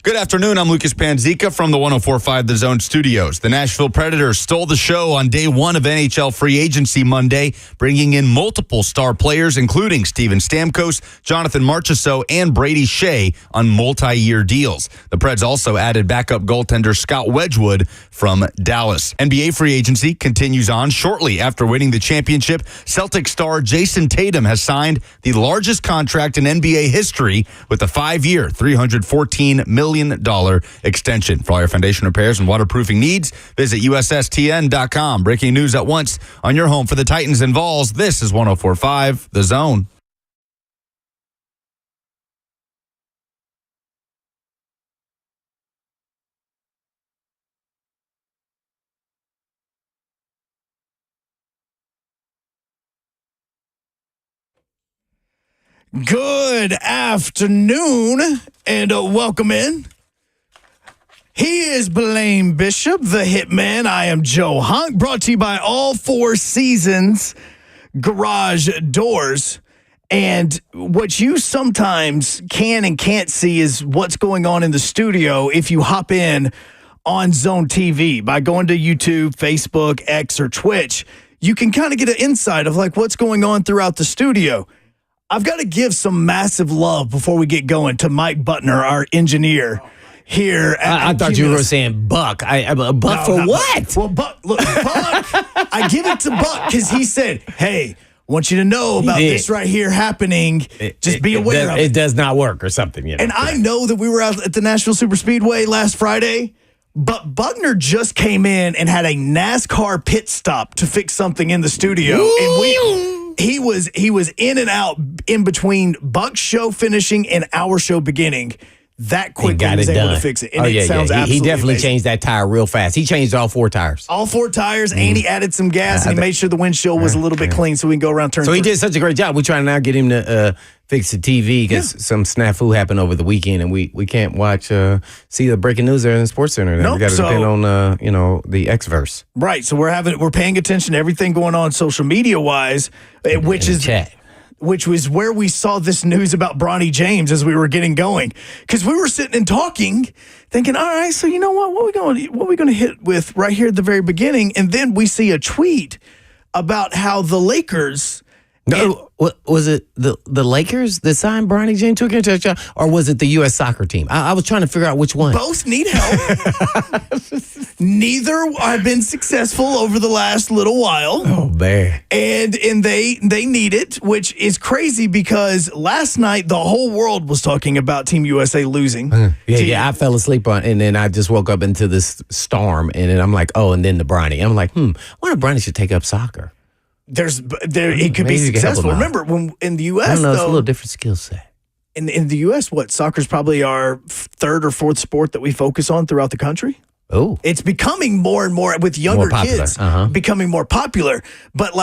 Good afternoon. I'm Lucas Panzica from the 104.5 The Zone studios. The Nashville Predators stole the show on day one of NHL free agency Monday, bringing in multiple star players, including Steven Stamkos, Jonathan Marchessault, and Brady Shea on multi-year deals. The Preds also added backup goaltender Scott Wedgwood from Dallas. NBA free agency continues on. Shortly after winning the championship, Celtic star Jason Tatum has signed the largest contract in NBA history with a 5-year, $314 million extension. For all your foundation repairs and waterproofing needs, visit USSTN.com. Breaking news at once on your home for the Titans and Vols. This is 104.5 The Zone. Good afternoon and welcome in. He is Blaine Bishop, the Hitman. I am Joe Hunk, brought to you by All Four Seasons Garage Doors. And what you sometimes can and can't see is what's going on in the studio if you hop in on Zone TV by going to YouTube, Facebook, X, or Twitch. You can kind of get an insight of like what's going on throughout the studio. I've got to give some massive love before we get going to Mike Butner, our engineer here. I thought you were saying Buck. Buck for what? Well, Buck, I give it to Buck because he said, hey, I want you to know about this right here happening. Just be aware of it. It does not work or something. You know? And I know that we were out at the Nashville Super Speedway last Friday, but Butner just came in and had a NASCAR pit stop to fix something in the studio. Ooh. And he was in and out in between Buck's show finishing and our show beginning. That quickly was able to fix it. And it sounds absolutely He definitely amazing. changed that tire real fast. He changed all 4 tires. All 4 tires, and he added some gas, and he made sure the windshield was a little bit clean so we can go around turn. So he did such a great job. We're trying to now get him to fix the TV because some snafu happened over the weekend, and we can't watch see the breaking news there in the Sports Center. Nope, we got to depend on the Xverse. Right. So we're paying attention to everything going on social media wise, which was where we saw this news about Bronny James as we were getting going. Because we were sitting and talking, thinking, all right, so you know what are we going to hit with right here at the very beginning? And then we see a tweet about how the Lakers... Was it the Lakers that signed Bronny James to a contract, or was it the U.S. soccer team? I was trying to figure out which one. Both need help. Neither have been successful over the last little while. Oh, man. And they need it, which is crazy because last night the whole world was talking about Team USA losing. I fell asleep and then I just woke up into this storm, and then I'm like, and then the Bronny. I'm like, I wonder if Bronny should take up soccer. It could be successful. Remember, when in the U.S., I don't know, it's a little different skill set. In the U.S., soccer's probably our 3rd or 4th sport that we focus on throughout the country. Oh, it's becoming more and more with younger kids, becoming more popular. But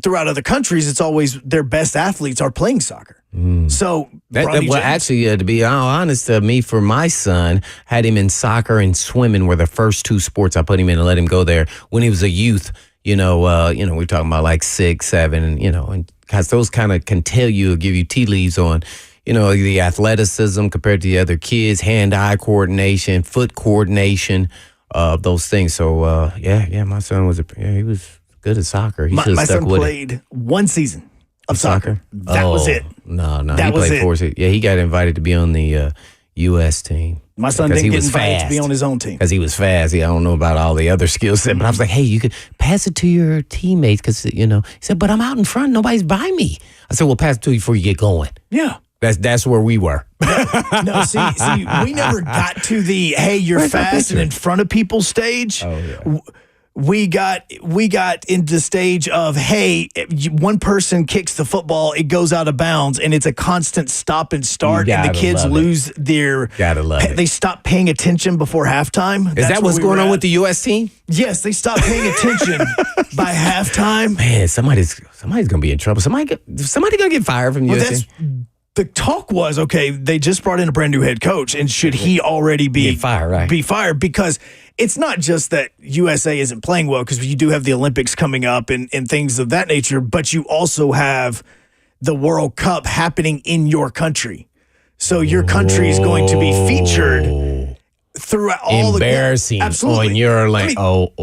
throughout other countries, it's always their best athletes are playing soccer. So, actually, to be honest, me for my son, had him in soccer and swimming were the first 2 sports I put him in and let him go there when he was a youth. We're talking about like 6, 7, and because those kind of can give you tea leaves on, the athleticism compared to the other kids, hand-eye coordination, foot coordination, those things. So, my son he was good at soccer. My son played 1 season of soccer. That was it. No, he played 4 seasons. Yeah, he got invited to be on the U.S. team. My son didn't get invited to be on his own team. Because he was fast. I don't know about all the other skill set, but I was like, hey, you could pass it to your teammates because, he said, but I'm out in front. Nobody's by me. I said, well, pass it to you before you get going. Yeah. That's where we were. No, see, we never got to the, hey, you're fast and in front of people stage. Oh, yeah. We got into the stage of, hey, one person kicks the football, it goes out of bounds, and it's a constant stop and start, and the kids lose their... Gotta love it. They stop paying attention before halftime. Is that what's going on with the U.S. team? Yes, they stop paying attention by halftime. Man, somebody's going to be in trouble. Somebody going to get fired from the U.S. team? The talk was, okay, they just brought in a brand new head coach, and should he already be fired? Right? Be fired because it's not just that USA isn't playing well, because you do have the Olympics coming up and things of that nature, but you also have the World Cup happening in your country. So your country is going to be featured throughout all embarrassing absolutely. on your lane.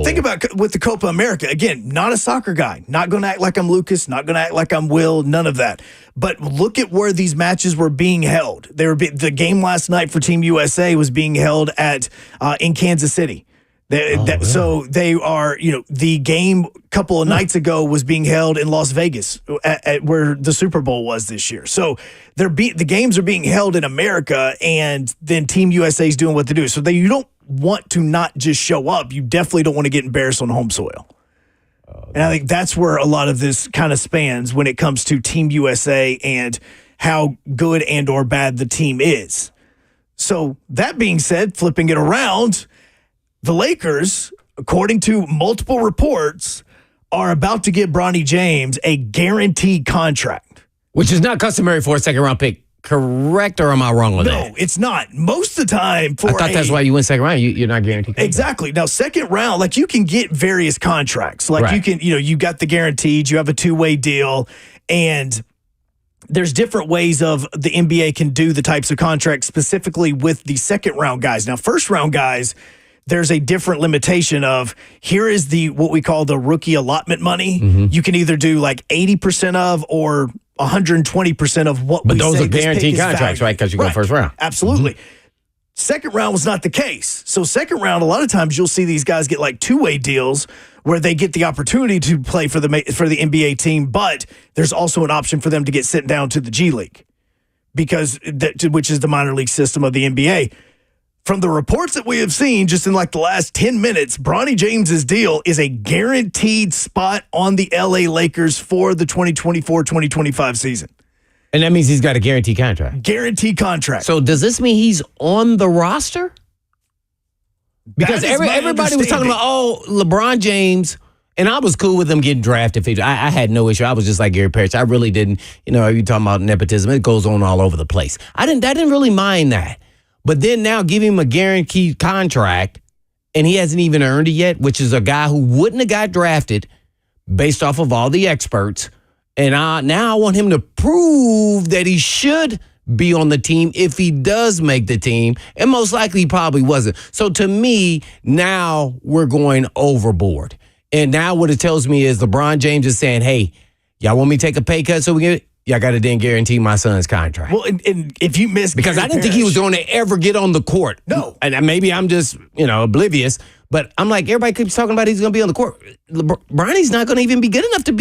Think about with the Copa America. Again, not a soccer guy. Not going to act like I'm Lucas. Not going to act like I'm Will. None of that. But look at where these matches were being held. The game last night for Team USA was being held in Kansas City. So they are, the game a couple of nights ago was being held in Las Vegas at where the Super Bowl was this year. So the games are being held in America, and then Team USA is doing what they do. So you don't want to not just show up. You definitely don't want to get embarrassed on home soil. And I think that's where a lot of this kind of spans when it comes to Team USA and how good and or bad the team is. So that being said, flipping it around, the Lakers, according to multiple reports, are about to give Bronny James a guaranteed contract. Which is not customary for a second-round pick, correct? Or am I wrong on that? No, it's not. Most of the time I thought that's why you went second round. You're not guaranteed contract. Exactly. Now, second round, you can get various contracts. Right. You can, you got the guaranteed, you have a two-way deal, and there's different ways of the NBA can do the types of contracts specifically with the second-round guys. Now, first-round guys, there's a different limitation of here is what we call the rookie allotment money. Mm-hmm. You can either do 80% of or 120% of what but we those say are guaranteed contracts, right? Because you go first round. Absolutely. Mm-hmm. Second round was not the case. So second round, a lot of times you'll see these guys get two-way deals where they get the opportunity to play for the NBA team, but there's also an option for them to get sent down to the G League which is the minor league system of the NBA. From the reports that we have seen just in the last 10 minutes, Bronny James's deal is a guaranteed spot on the LA Lakers for the 2024-2025 season. And that means he's got a guaranteed contract. Guaranteed contract. So does this mean he's on the roster? Because everybody was talking about, LeBron James, and I was cool with him getting drafted. I had no issue. I was just like Gary Parrish. I really didn't, you talking about nepotism. It goes on all over the place. I didn't really mind that. But then now give him a guaranteed contract, and he hasn't even earned it yet, which is a guy who wouldn't have got drafted based off of all the experts. And now I want him to prove that he should be on the team if he does make the team, and most likely he probably wasn't. So to me, now we're going overboard. And now what it tells me is LeBron James is saying, hey, y'all want me to take a pay cut so we get it? Y'all got to then guarantee my son's contract. Well, and if you miss because Gary I didn't think he was going to ever get on the court. No. And maybe I'm just, oblivious. But I'm like, everybody keeps talking about he's going to be on the court. Bronny's not going to even be good enough to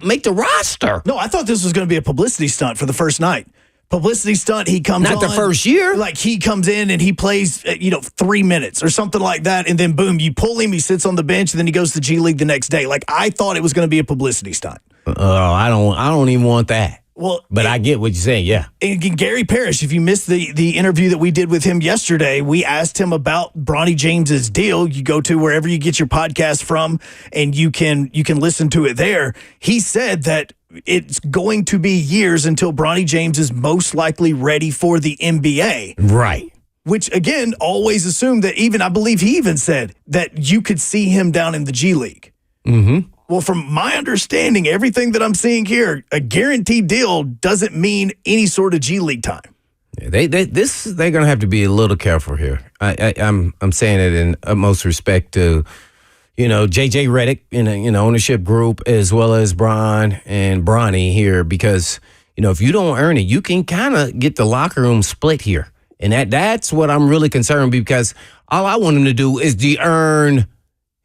make the roster. No, I thought this was going to be a publicity stunt for the first night. Publicity stunt, he comes Not the first year. He comes in and he plays, 3 minutes or something like that. And then, boom, you pull him, he sits on the bench, and then he goes to G League the next day. I thought it was going to be a publicity stunt. I don't even want that. Well, but I get what you're saying, yeah. And Gary Parrish, if you missed the interview that we did with him yesterday, we asked him about Bronny James's deal. You go to wherever you get your podcast from, and you can listen to it there. He said that it's going to be years until Bronny James is most likely ready for the NBA. Right. Which, again, always assumed that I believe he even said that you could see him down in the G League. Mm-hmm. Well, from my understanding, everything that I'm seeing here, a guaranteed deal doesn't mean any sort of G League time. They're going to have to be a little careful here. I'm saying it in utmost respect to, JJ Redick in ownership group as well as Bron and Bronny here, because if you don't earn it, you can kind of get the locker room split here, and that's what I'm really concerned, because all I want him to do is to earn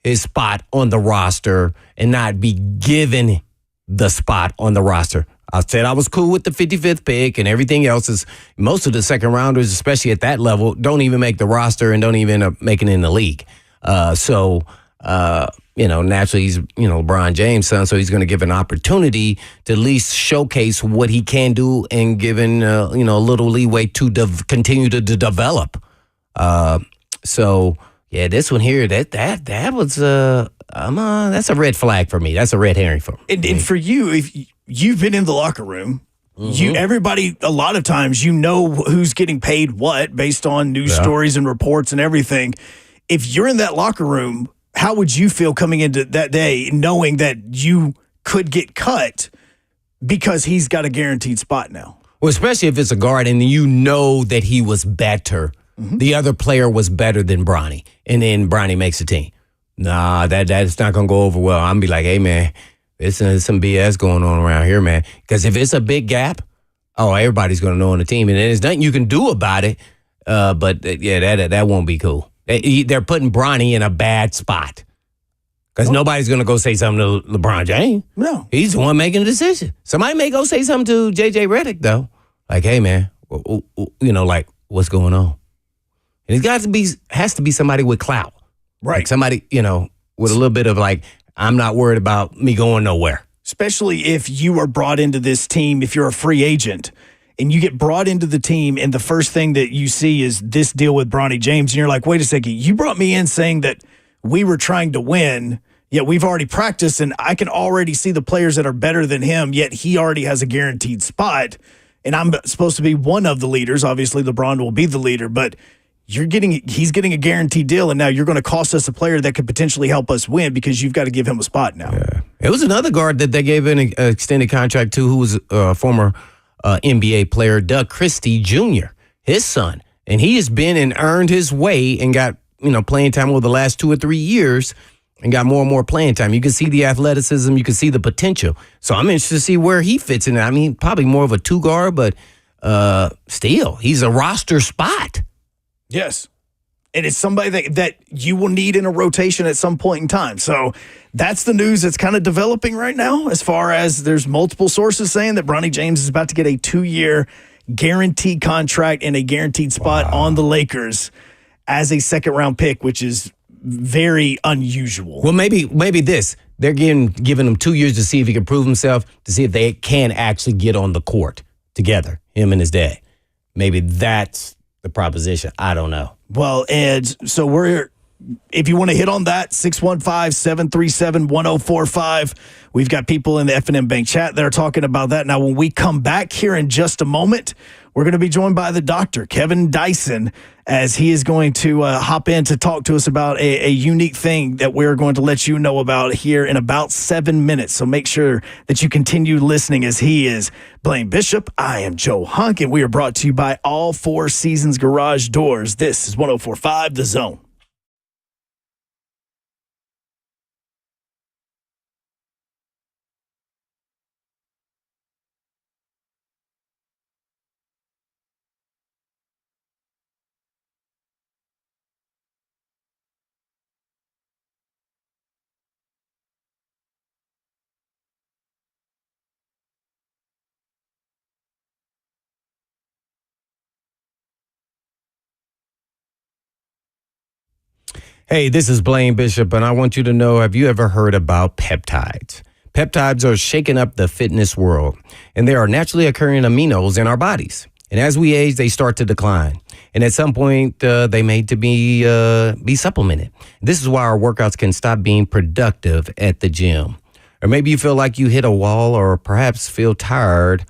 his spot on the roster and not be given the spot on the roster. I said I was cool with the 55th pick, and everything else is most of the second rounders, especially at that level, don't even make the roster and don't even end up making it in the league. Naturally he's, LeBron James' son, so he's going to give an opportunity to at least showcase what he can do and given, a little leeway to continue to develop. Yeah, this one here, that was that's a red flag for me. That's a red herring for me. And for you, if you've been in the locker room, everybody, a lot of times, who's getting paid what based on news stories and reports and everything. If you're in that locker room, how would you feel coming into that day knowing that you could get cut because he's got a guaranteed spot now? Well, especially if it's a guard and you know that he was better the other player was better than Bronny, and then Bronny makes the team. Nah, that's not going to go over well. I'm going to be like, hey, man, there's some BS going on around here, man. Because if it's a big gap, everybody's going to know on the team. And there's nothing you can do about it. That won't be cool. They're putting Bronny in a bad spot. Because nobody's going to go say something to LeBron James. No. He's the one making the decision. Somebody may go say something to J.J. Redick, though. Like, hey, man, like, what's going on? And it has to be somebody with clout. Right. Like somebody, with a little bit of like, I'm not worried about me going nowhere. Especially if you are brought into this team, if you're a free agent and you get brought into the team and the first thing that you see is this deal with Bronny James. And you're like, wait a second, you brought me in saying that we were trying to win, yet we've already practiced and I can already see the players that are better than him, yet he already has a guaranteed spot. And I'm supposed to be one of the leaders. Obviously, LeBron will be the leader, but he's getting a guaranteed deal, and now you're going to cost us a player that could potentially help us win because you've got to give him a spot now. Yeah. It was another guard that they gave an extended contract to who was a former NBA player, Doug Christie Jr., his son. And he has been and earned his way and got playing time over the last 2 or 3 years and got more and more playing time. You can see the athleticism. You can see the potential. So I'm interested to see where he fits in. I mean, probably more of a two guard, but still, he's a roster spot. Yes. And it's somebody that you will need in a rotation at some point in time. So that's the news that's kind of developing right now, as far as there's multiple sources saying that Bronny James is about to get a 2-year guaranteed contract and a guaranteed spot on the Lakers as a second-round pick, which is very unusual. Well, maybe this. They're giving him 2 years to see if he can prove himself, to see if they can actually get on the court together, him and his dad. Maybe that's the proposition. I don't know. Well, Ed, so if you want to hit on that, 615-737-1045. We've got people in the F&M Bank chat that are talking about that. Now, when we come back here in just a moment, we're going to be joined by the doctor, Kevin Dyson, as he is going to hop in to talk to us about a unique thing that we're going to let you know about here in about 7 minutes. So make sure that you continue listening, as he is Blaine Bishop. I am Joe Hunk, and we are brought to you by All Four Seasons Garage Doors. This is 104.5 The Zone. Hey, this is Blaine Bishop, and I want you to know, have you ever heard about peptides? Peptides are shaking up the fitness world, and they are naturally occurring aminos in our bodies. And as we age, they start to decline. And at some point, they made to be supplemented. This is why our workouts can stop being productive at the gym. Or maybe you feel like you hit a wall, or perhaps feel tired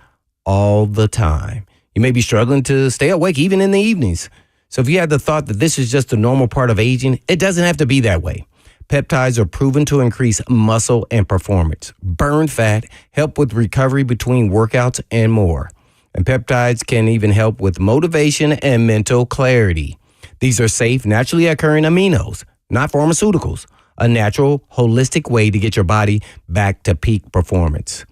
all the time. You may be struggling to stay awake even in the evenings. So if you had the thought that this is just a normal part of aging, it doesn't have to be that way. Peptides are proven to increase muscle and performance, burn fat, help with recovery between workouts, and more. And peptides can even help with motivation and mental clarity. These are safe, naturally occurring aminos, not pharmaceuticals, a natural, holistic way to get your body back to peak performance.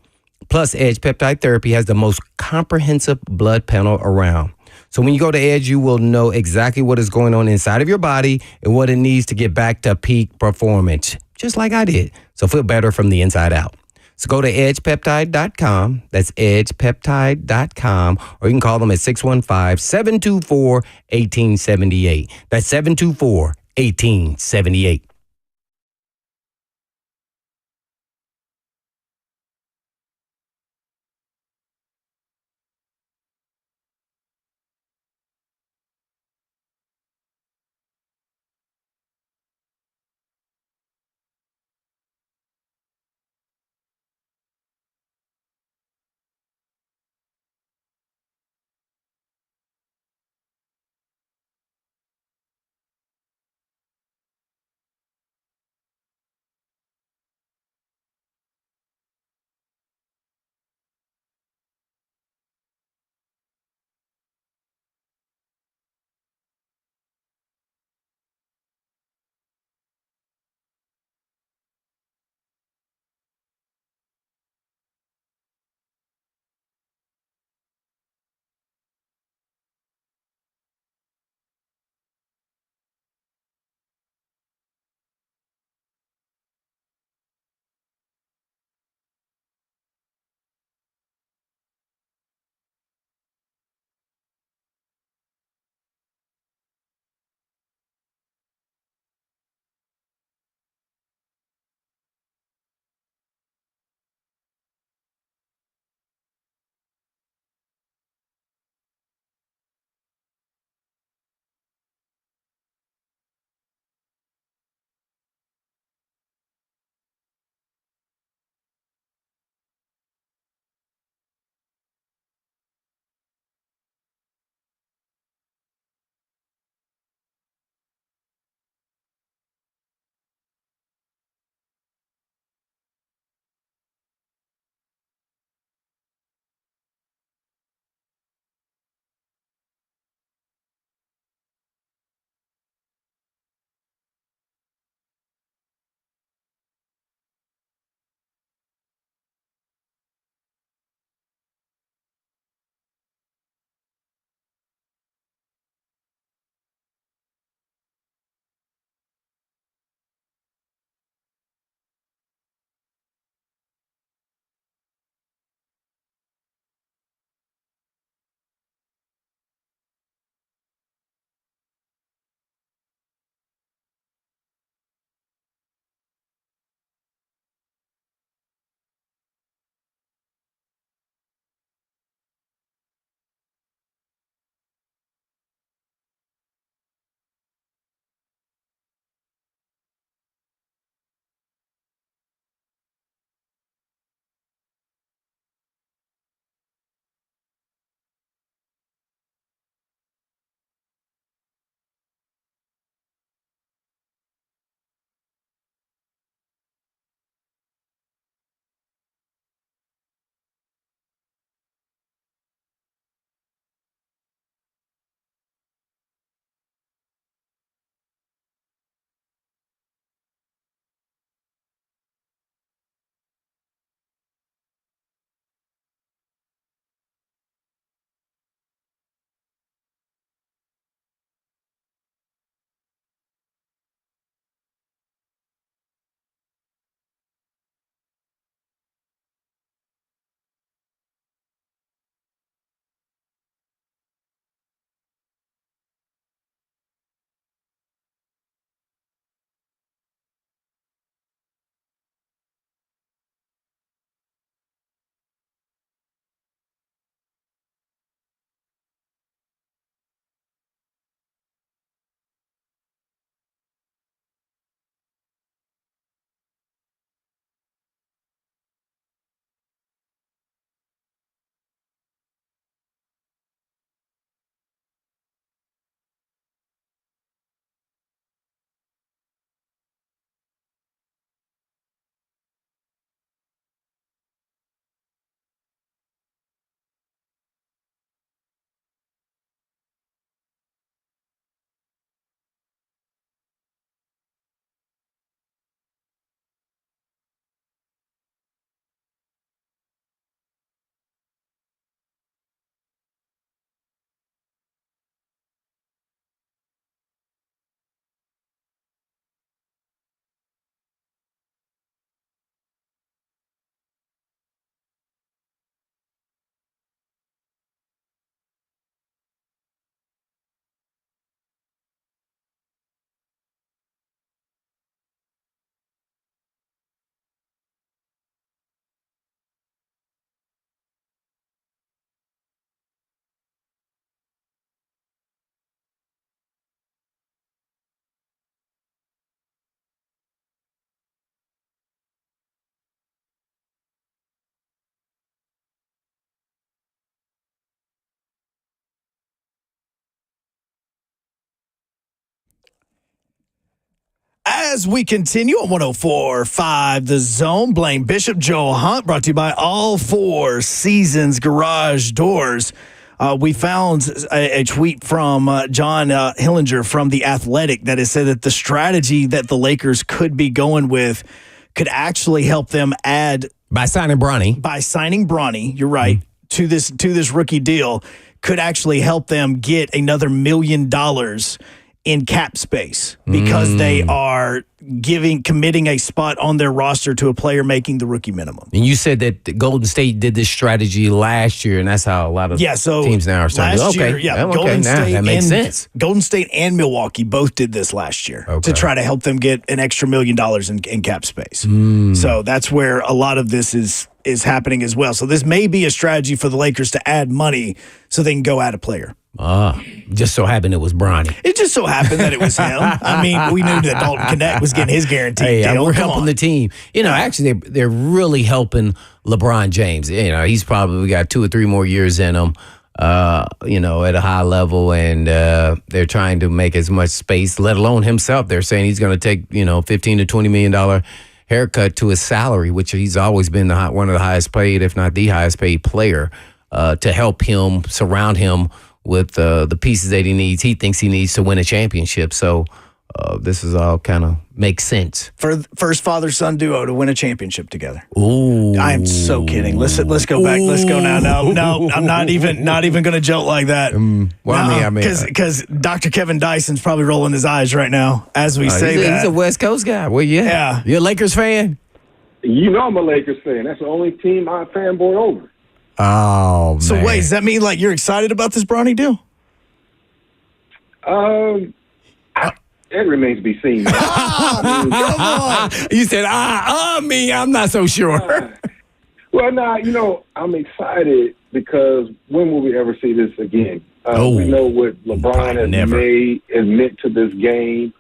Plus, Edge Peptide Therapy has the most comprehensive blood panel around. So when you go to Edge, you will know exactly what is going on inside of your body and what it needs to get back to peak performance, just like I did. So feel better from the inside out. So go to edgepeptide.com. That's edgepeptide.com. Or you can call them at 615-724-1878. That's 724-1878. As we continue on 104.5 The Zone, Blaine Bishop, Joe Hunk, brought to you by All Four Seasons Garage Doors. We found a tweet from John Hillinger from The Athletic that has said that the strategy that the Lakers could be going with could actually help them add By signing Bronny. By signing Bronny, you're right, to this rookie deal, could actually help them get another $1 million in cap space because they are committing a spot on their roster to a player making the rookie minimum. And you said that the Golden State did this strategy last year, and that's how a lot of teams now are starting to do. Okay, Golden State that makes sense. Golden State and Milwaukee both did this last year to try to help them get an extra $1 million in cap space. So that's where a lot of this is happening as well. So this may be a strategy for the Lakers to add money so they can go add a player. Just so happened it was Bronny. It just so happened that it was him. I mean, we knew that Dalton Connect was getting his guaranteed deal. We're helping the team. Actually, they're really helping LeBron James. He's probably got 2 or 3 more years in him, at a high level, and they're trying to make as much space, let alone himself. They're saying he's going to take, $15 to $20 million haircut to his salary, which he's always been one of the highest paid, if not the highest paid player, to help him, surround him with the pieces that he thinks he needs to win a championship. So this is all kind of makes sense. For first father-son duo to win a championship together. Ooh. I am so kidding. Let's go back. Let's go now. No, I'm not even going to joke like that. Because Dr. Kevin Dyson's probably rolling his eyes right now as we say that. He's a West Coast guy. Well, yeah. You're a Lakers fan? You know I'm a Lakers fan. That's the only team I fanboy over. Oh, man. So wait, does that mean like you're excited about this Bronny deal? It remains to be seen. Come on. You said, me, I'm not so sure. I'm excited because when will we ever see this again? We know what LeBron has meant to this game.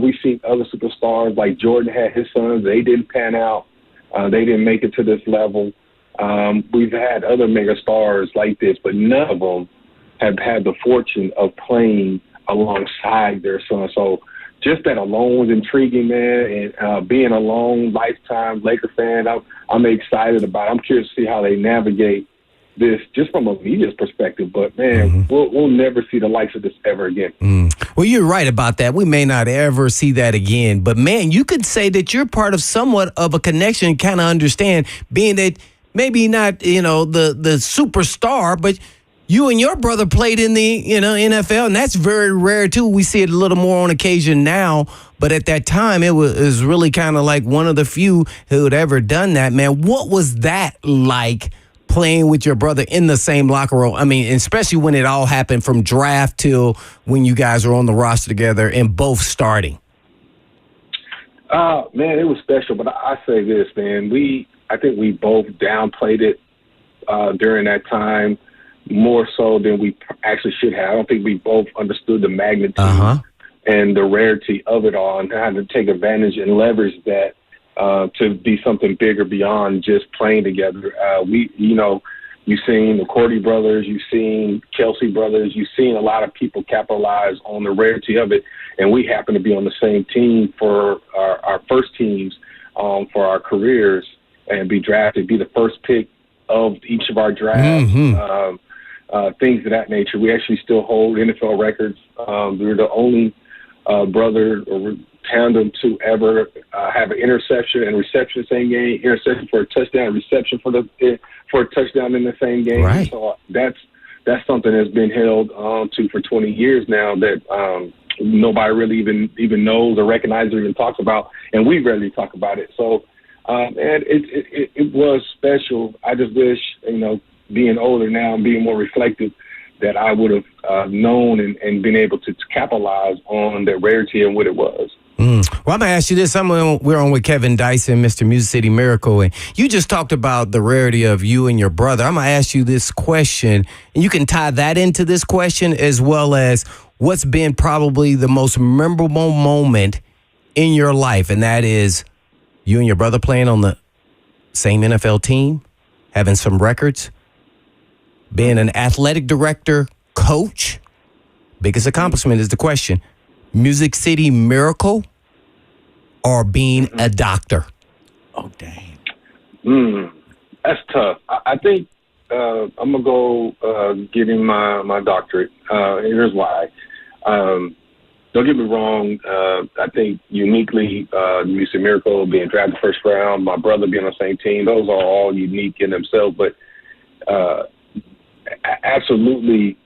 We've seen other superstars like Jordan had his sons. They didn't pan out. They didn't make it to this level. We've had other mega stars like this, but none of them have had the fortune of playing alongside their son. So just that alone is intriguing, man. And being a long lifetime Laker fan, I'm excited about it. I'm curious to see how they navigate this just from a media's perspective. But, man, we'll never see the likes of this ever again. Well, you're right about that. We may not ever see that again. But, man, you could say that you're part of somewhat of a connection, kind of understand, being that maybe not, the superstar, but you and your brother played in the, NFL, and that's very rare, too. We see it a little more on occasion now, but at that time, it was really kind of like one of the few who had ever done that, man. What was that like, playing with your brother in the same locker room? I mean, especially when it all happened from draft till when you guys were on the roster together and both starting. Man, it was special, but I say this, man. I think we both downplayed it during that time more so than we actually should have. I don't think we both understood the magnitude and the rarity of it all and how to take advantage and leverage that to be something bigger beyond just playing together. You've seen the Cordy brothers, you've seen Kelsey brothers, you've seen a lot of people capitalize on the rarity of it, and we happen to be on the same team for our first teams for our careers and be drafted, be the first pick of each of our drafts, things of that nature. We actually still hold NFL records. We're the only brother or tandem to ever have an interception and reception the same game, interception for a touchdown, reception for a touchdown in the same game. Right. So that's something that's been held on to for 20 years now that nobody really even knows or recognizes or even talks about, and we rarely talk about it. So, and it was special. I just wish, being older now and being more reflective, that I would have known and been able to capitalize on the rarity and what it was. Well, I'm going to ask you this. We're on with Kevin Dyson, Mr. Music City Miracle, and you just talked about the rarity of you and your brother. I'm going to ask you this question, and you can tie that into this question as well as what's been probably the most memorable moment in your life, and that is you and your brother playing on the same NFL team, having some records, being an athletic director, coach. Biggest accomplishment is the question. Music City Miracle, or being a doctor? Oh, dang. That's tough. I think I'm gonna go getting my doctorate. Here's why. Don't get me wrong. I think uniquely, Music Miracle being drafted first round, my brother being on the same team, those are all unique in themselves. But absolutely,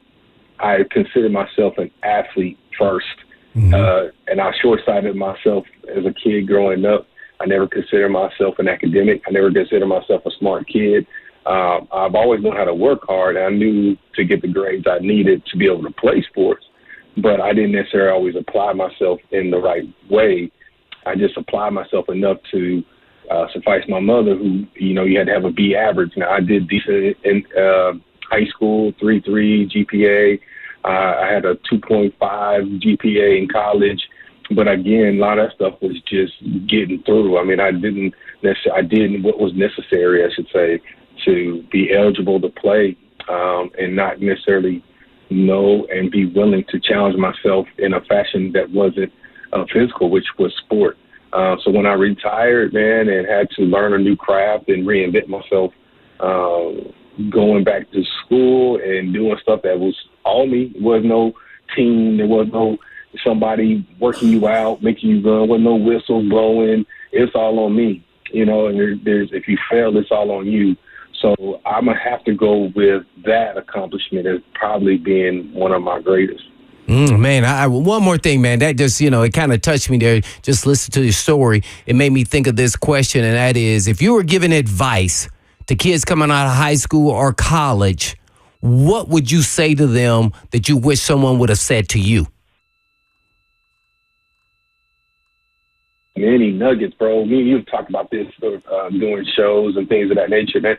I consider myself an athlete first. And I short-sighted myself as a kid growing up. I never considered myself an academic. I never considered myself a smart kid. I've always known how to work hard. I knew to get the grades I needed to be able to play sports, but I didn't necessarily always apply myself in the right way. I just applied myself enough to suffice my mother, who, you had to have a B average. Now, I did decent in high school, 3.3 GPA. I had a 2.5 GPA in college. But again, a lot of that stuff was just getting through. I mean, I did what was necessary, I should say, to be eligible to play, and not necessarily know and be willing to challenge myself in a fashion that wasn't physical, which was sport. So when I retired, man, and had to learn a new craft and reinvent myself, going back to school and doing stuff that was all me. There was no team. There was no somebody working you out, making you run. There was no whistle blowing. It's all on me, and there's if you fail, it's all on you. So I'm going to have to go with that accomplishment as probably being one of my greatest. Man, one more thing, man. That just, it kind of touched me there. Just listen to your story. It made me think of this question, and that is, if you were giving advice to kids coming out of high school or college, what would you say to them that you wish someone would have said to you? Many nuggets, bro. Me and you've talked about this doing shows and things of that nature, man.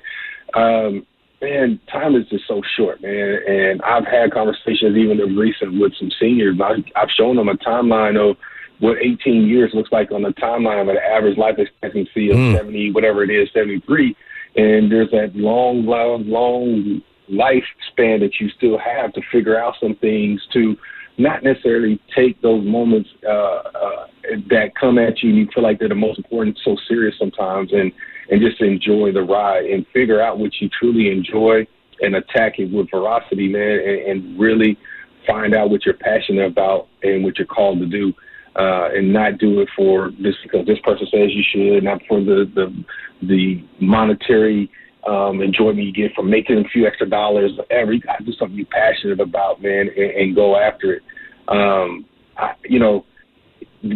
Man, time is just so short, man. And I've had conversations even of recent with some seniors. I've shown them a timeline of what 18 years looks like on the timeline of an average life expectancy of 70, whatever it is, 73. And there's that long lifespan that you still have to figure out some things, to not necessarily take those moments that come at you and you feel like they're the most important, so serious sometimes, and just enjoy the ride and figure out what you truly enjoy and attack it with ferocity, man, and really find out what you're passionate about and what you're called to do, and not do it for just because this person says you should, not for the monetary enjoyment you get from making a few extra dollars. Whatever, you got to do something you're passionate about, man, and go after it.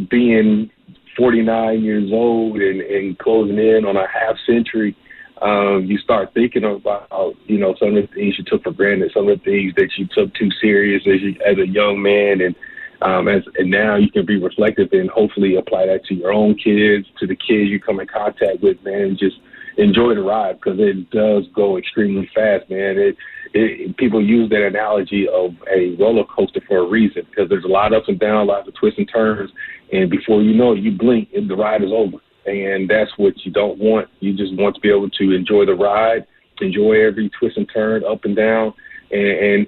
Being 49 years old and closing in on a half century, you start thinking about, some of the things you took for granted, some of the things that you took too serious as a young man, and now you can be reflective and hopefully apply that to your own kids, to the kids you come in contact with, man, and just enjoy the ride, because it does go extremely fast, man. People use that analogy of a roller coaster for a reason, because there's a lot of ups and downs, lots of twists and turns, and before you know it, you blink and the ride is over. And that's what you don't want. You just want to be able to enjoy the ride, enjoy every twist and turn, up and down, and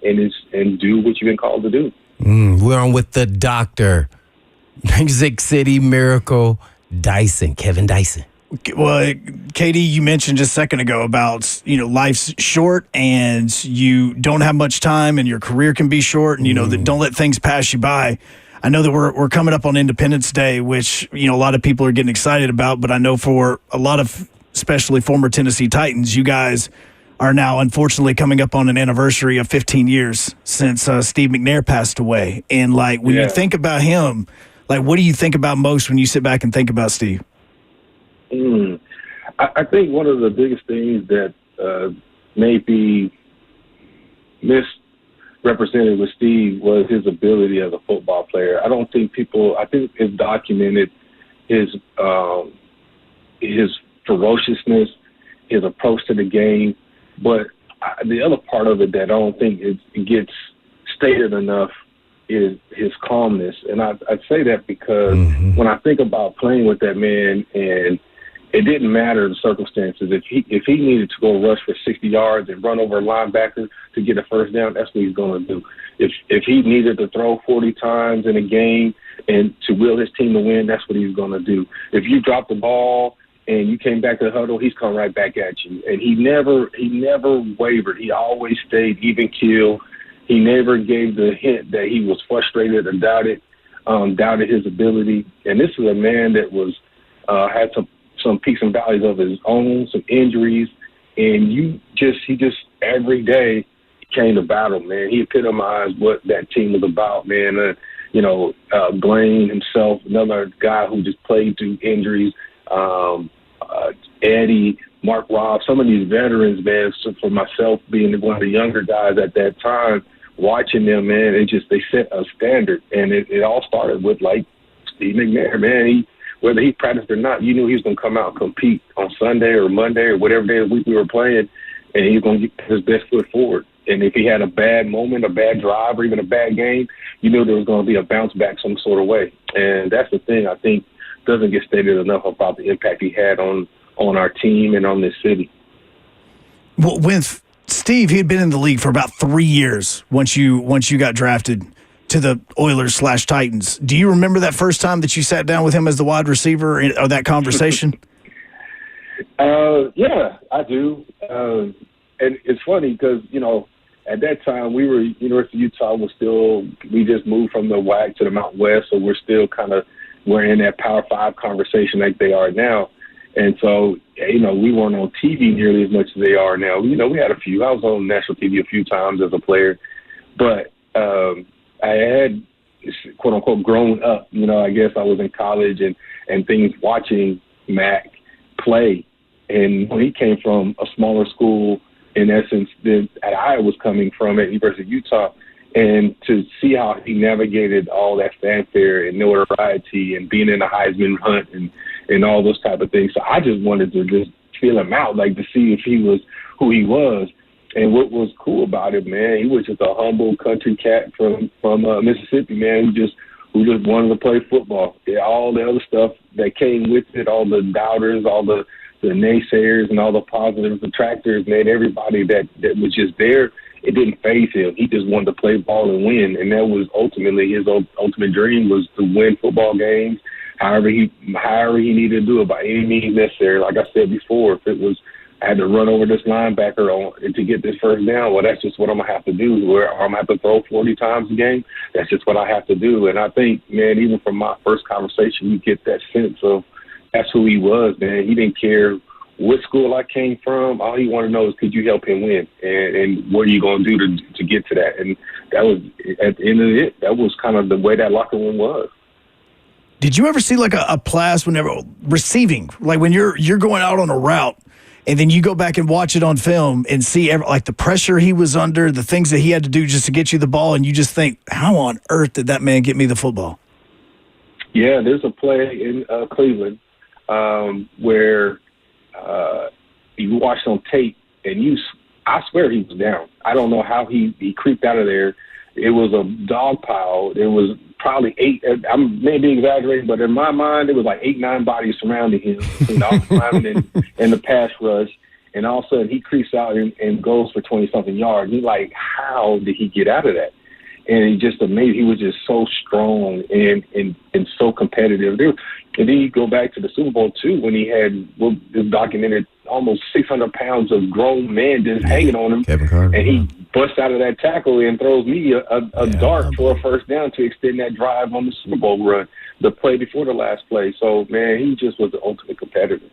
do what you've been called to do. We're on with the doctor, Music City Miracle, Dyson, Kevin Dyson. Well, Katie, you mentioned just a second ago about, life's short and you don't have much time and your career can be short, and, that don't let things pass you by. I know that we're coming up on Independence Day, which, a lot of people are getting excited about, but I know for a lot of, especially former Tennessee Titans, you guys are now unfortunately coming up on an anniversary of 15 years since Steve McNair passed away. And when you think about him, what do you think about most when you sit back and think about Steve? I think one of the biggest things that may be misrepresented with Steve was his ability as a football player. I think it's documented his ferociousness, his approach to the game. But the other part of it that I don't think it gets stated enough is his calmness. And I'd say that because when I think about playing with that man, and it didn't matter the circumstances. If he needed to go rush for 60 yards and run over a linebacker to get a first down, that's what he's going to do. If he needed to throw 40 times in a game And to will his team to win, that's what he's going to do. If you drop the ball and you came back to the huddle, he's coming right back at you. And he never wavered. He always stayed even keel. He never gave the hint that he was frustrated or doubted his ability. And this is a man that was had some peaks and valleys of his own, some injuries, and he just every day came to battle, man. He epitomized what that team was about, man. Blaine himself, another guy who just played through injuries. Eddie, Mark Robb, some of these veterans, man. So for myself, being one of the younger guys at that time, watching them, man, they set a standard, and it all started with like Steve McNair, man. Whether he practiced or not, you knew he was going to come out and compete on Sunday or Monday or whatever day of the week we were playing, and he was going to get his best foot forward. And if he had a bad moment, a bad drive, or even a bad game, you knew there was going to be a bounce back some sort of way. And that's the thing I think doesn't get stated enough about the impact he had on our team and on this city. Well, with Steve, he had been in the league for about 3 years once you got drafted to the Oilers/Titans. Do you remember that first time that you sat down with him as the wide receiver or that conversation? Yeah, I do. And it's funny because, at that time we were University of Utah we just moved from the WAC to the Mountain West, so we're in that Power 5 conversation like they are now. And so, we weren't on TV nearly as much as they are now. We had a few. I was on national TV a few times as a player, but I had, quote unquote, grown up. I guess I was in college and things watching Mac play. And when he came from a smaller school, in essence, that I was coming from at University of Utah, and to see how he navigated all that fanfare and notoriety and being in the Heisman hunt and all those type of things. So I just wanted to just feel him out, like to see if he was who he was. And what was cool about it, man, he was just a humble country cat from Mississippi, man, who just wanted to play football. Yeah, all the other stuff that came with it, all the doubters, all the naysayers and all the positive detractors, man, everybody that was just there, it didn't faze him. He just wanted to play ball and win, and that was ultimately his ultimate dream, was to win football games however he needed to do it by any means necessary. Like I said before, if it was I had to run over this linebacker to get this first down, well, that's just what I'm going to have to do. Where I'm going to have to throw 40 times a game, that's just what I have to do. And I think, man, even from my first conversation, you get that sense of that's who he was, man. He didn't care what school I came from. All he wanted to know is, could you help him win? And what are you going to do to get to that? And that was, at the end of it, that was kind of the way that locker room was. Did you ever see like a pass whenever receiving, like when you're going out on a route and then you go back and watch it on film and see like the pressure he was under, the things that he had to do just to get you the ball, and you just think, how on earth did that man get me the football? Yeah, there's a play in Cleveland where you watched on tape, and I swear he was down. I don't know how he creeped out of there. It was a dog pile. It was probably 8. I may be exaggerating, but in my mind, it was like 8, 9 bodies surrounding him, all climbing in the pass rush. And all of a sudden, he creeps out and goes for 20-something yards. You're like, how did he get out of that? And he just amazing. He was just so strong and so competitive. And then you go back to the Super Bowl, too, when he had this documented almost 600 pounds of grown men just hanging on him. Kevin Carter, and he busts out of that tackle and throws me a dart for a first down to extend that drive on the Super Bowl run, the play before the last play. So, man, he just was the ultimate competitor.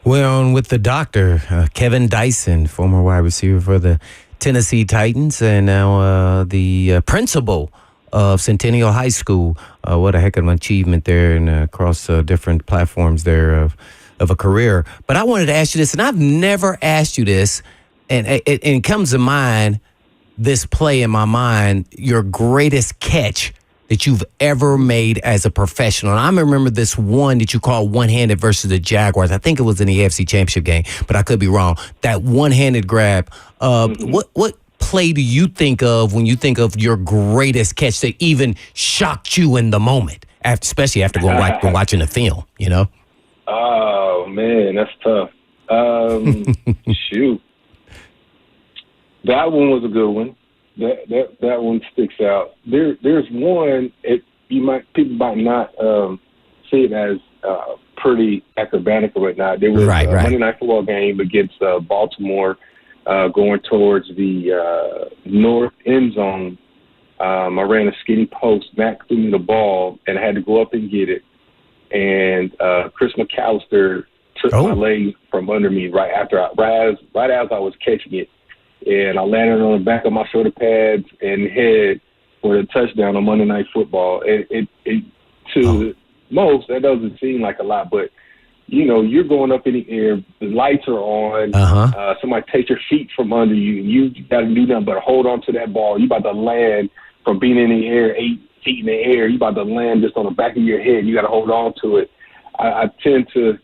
We're on with the doctor, Kevin Dyson, former wide receiver for the Tennessee Titans, and now the principal of Centennial High School. What a heck of an achievement there, and across different platforms there of a career. But I wanted to ask you this, and I've never asked you this, and it comes to mind, this play in my mind, your greatest catch that you've ever made as a professional. And I remember this one that you called one-handed versus the Jaguars. I think it was in the AFC Championship game, but I could be wrong. That one-handed grab. What play do you think of when you think of your greatest catch that even shocked you in the moment, especially after going watching the film, you know? Oh, man, that's tough. Shoot. That one was a good one. That one sticks out. There's one. people might not see it as pretty acrobatic or whatnot. There was a Monday Night Football game against Baltimore going towards the north end zone. I ran a skinny post. Mac threw me the ball, and I had to go up and get it. And Chris McAllister took my leg from under me right as I was catching it. And I landed on the back of my shoulder pads and head for a touchdown on Monday Night Football. Most, that doesn't seem like a lot, but, you're going up in the air, the lights are on, somebody takes your feet from under you, and you got to do nothing but hold on to that ball. You about to land from being in the air, 8 feet in the air. You about to land just on the back of your head. You got to hold on to it. I tend to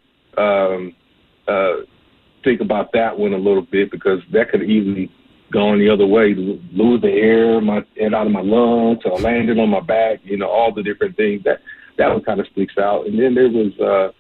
think about that one a little bit because that could easily gone the other way, lose the air out of my lungs, or landed on my back, all the different things. That one kind of sticks out. And then there was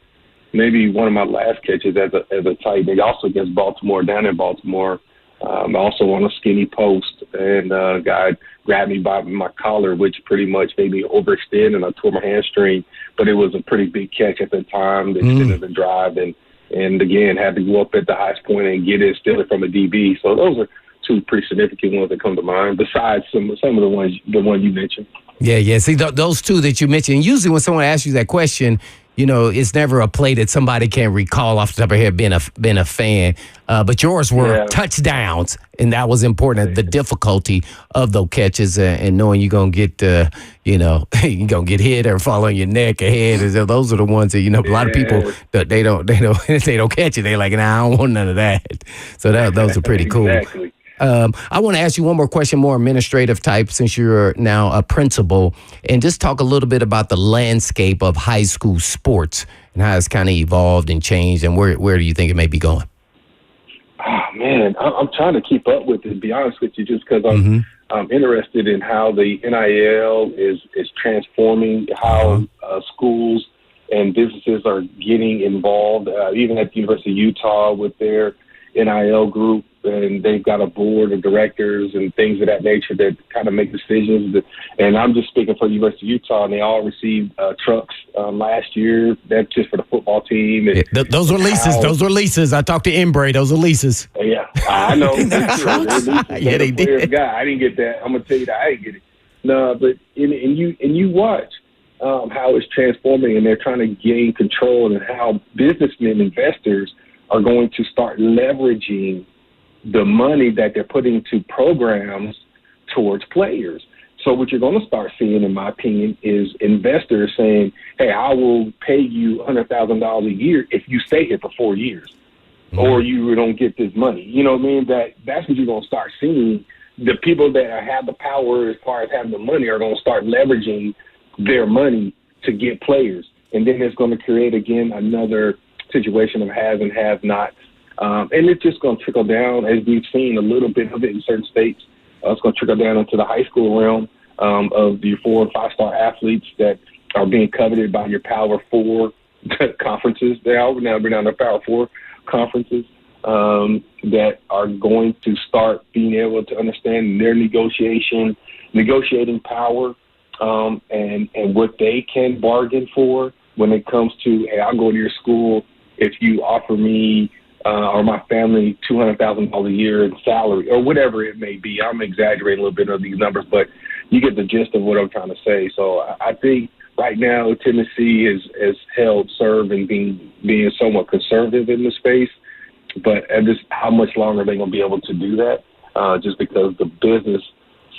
maybe one of my last catches as a tight end, also against Baltimore, down in Baltimore. Also on a skinny post, and a guy grabbed me by my collar, which pretty much made me overextend, and I tore my hamstring. But it was a pretty big catch at the time. They extended the drive, and again, had to go up at the highest point and get it, steal it from a DB. So those are two pretty significant ones that come to mind, besides some of the one you mentioned. Yeah. See, those two that you mentioned, usually when someone asks you that question, it's never a play that somebody can recall off the top of their head being a fan. But yours were touchdowns, and that was important. The difficulty of those catches and knowing you're going to get, you're going to get hit or fall on your neck or head. Those are the ones that, a lot of people, they don't catch it. They're like, nah, I don't want none of that. So those are pretty cool. Exactly. I want to ask you one more question, more administrative type, since you're now a principal, and just talk a little bit about the landscape of high school sports and how it's kind of evolved and changed, and where do you think it may be going? Oh, man, I'm trying to keep up with it, to be honest with you, just because I'm interested in how the NIL is transforming, how schools and businesses are getting involved, even at the University of Utah with their NIL group, and they've got a board of directors and things of that nature that kind of make decisions. And I'm just speaking for the University of Utah, and they all received trucks last year. That's just for the football team. And those were leases. Those were leases. I talked to Embry. Those are leases. Yeah, I know. Yeah, they did. Guy, I didn't get that. I'm gonna tell you that I didn't get it. No, but and you watch how it's transforming, and they're trying to gain control, and how businessmen, investors are going to start leveraging the money that they're putting into programs towards players. So what you're going to start seeing, in my opinion, is investors saying, hey, I will pay you $100,000 a year if you stay here for 4 years, or you don't get this money. You know what I mean? That's what you're going to start seeing. The people that have the power as far as having the money are going to start leveraging their money to get players. And then it's going to create, again, another situation of have and have nots. And it's just going to trickle down, as we've seen a little bit of it in certain states. It's going to trickle down into the high school realm of the 4- and 5-star athletes that are being coveted by your Power 4 conferences. They are now been down to Power 4 conferences that are going to start being able to understand their negotiating power and what they can bargain for when it comes to, hey, I'll go to your school if you offer me or my family $200,000 a year in salary, or whatever it may be. I'm exaggerating a little bit of these numbers, but you get the gist of what I'm trying to say. So I think right now Tennessee is held serve and being somewhat conservative in the space, but just how much longer are they going to be able to do that? Just because the business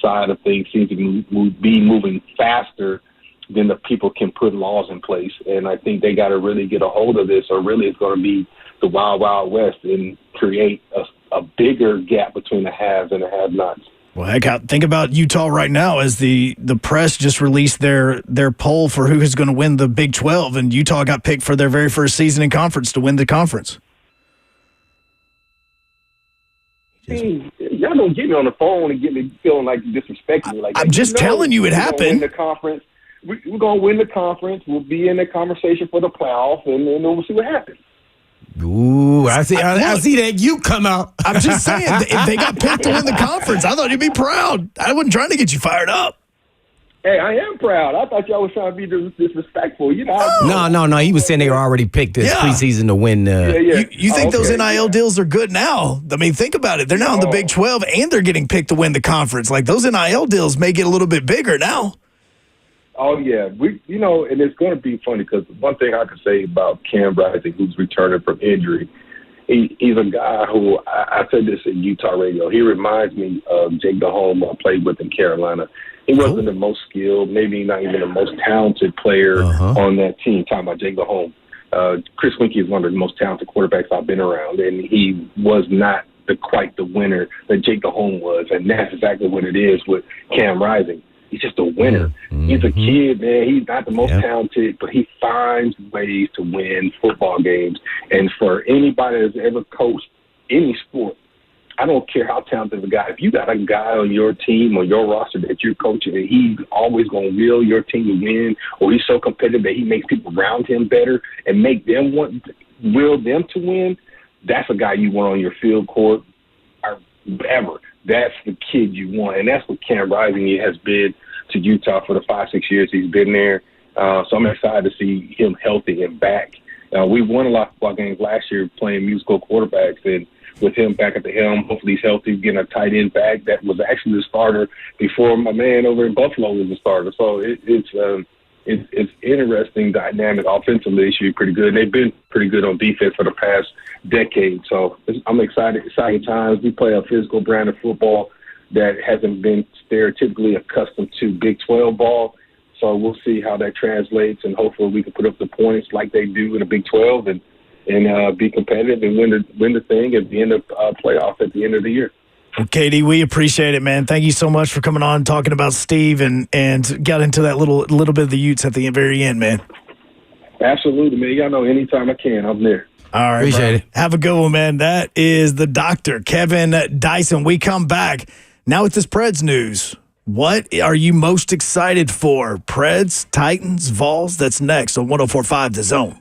side of things seems to be moving faster than the people can put laws in place. And I think they got to really get a hold of this, or really it's going to be the wild, wild west and create a bigger gap between the haves and the have-nots. Well, heck, think about Utah right now, as the press just released their poll for who is going to win the Big 12, and Utah got picked for their very first season in conference to win the conference. Y'all don't get me on the phone and get me feeling like disrespecting me. Like, I'm just telling you it happened. Win the conference. We're going to win the conference. We'll be in the conversation for the playoffs, and then we'll see what happens. Ooh, I see that you come out. I'm just saying, if they got picked to win the conference, I thought you'd be proud. I wasn't trying to get you fired up. Hey, I am proud. I thought y'all was trying to be disrespectful. You know. No. He was saying they were already picked this preseason to win. You think those NIL deals are good now? I mean, think about it. They're now in the Big 12, and they're getting picked to win the conference. Like, those NIL deals may get a little bit bigger now. Oh, yeah. And it's going to be funny because one thing I can say about Cam Rising, who's returning from injury, he's a guy who, I said this in Utah radio, he reminds me of Jake DeHome I played with in Carolina. He wasn't the most skilled, maybe not even the most talented player on that team. Talking about Jake DeHome. Chris Winkie is one of the most talented quarterbacks I've been around, and he was not quite the winner that Jake DeHome was, and that's exactly what it is with Cam Rising. He's just a winner. Mm-hmm. He's a kid, man. He's not the most talented, but he finds ways to win football games. And for anybody that's ever coached any sport, I don't care how talented the guy. If you got a guy on your team or your roster that you're coaching and he's always going to will your team to win, or he's so competitive that he makes people around him better and make them will them to win, that's a guy you want on your field court or ever. That's the kid you want, and that's what Cam Rising has been to Utah for the 5-6 years he's been there. So I'm excited to see him healthy and back. We won a lot of football games last year playing musical quarterbacks, and with him back at the helm, hopefully he's healthy, getting a tight end back that was actually the starter before my man over in Buffalo was the starter. So it's interesting dynamic. Offensively, they should be pretty good. They've been pretty good on defense for the past decade. So I'm excited. Exciting times. We play a physical brand of football that hasn't been stereotypically accustomed to Big 12 ball. So we'll see how that translates, and hopefully we can put up the points like they do in the Big 12 and be competitive and win the thing at the end of playoffs at the end of the year. Well, Katie, we appreciate it, man. Thank you so much for coming on, talking about Steve, and got into that little bit of the Utes at the very end, man. Absolutely, man. Y'all know anytime I can, I'm there. All right, appreciate it. Have a good one, man. That is the doctor, Kevin Dyson. We come back now with this Preds news. What are you most excited for? Preds, Titans, Vols? That's next on 104.5 The Zone.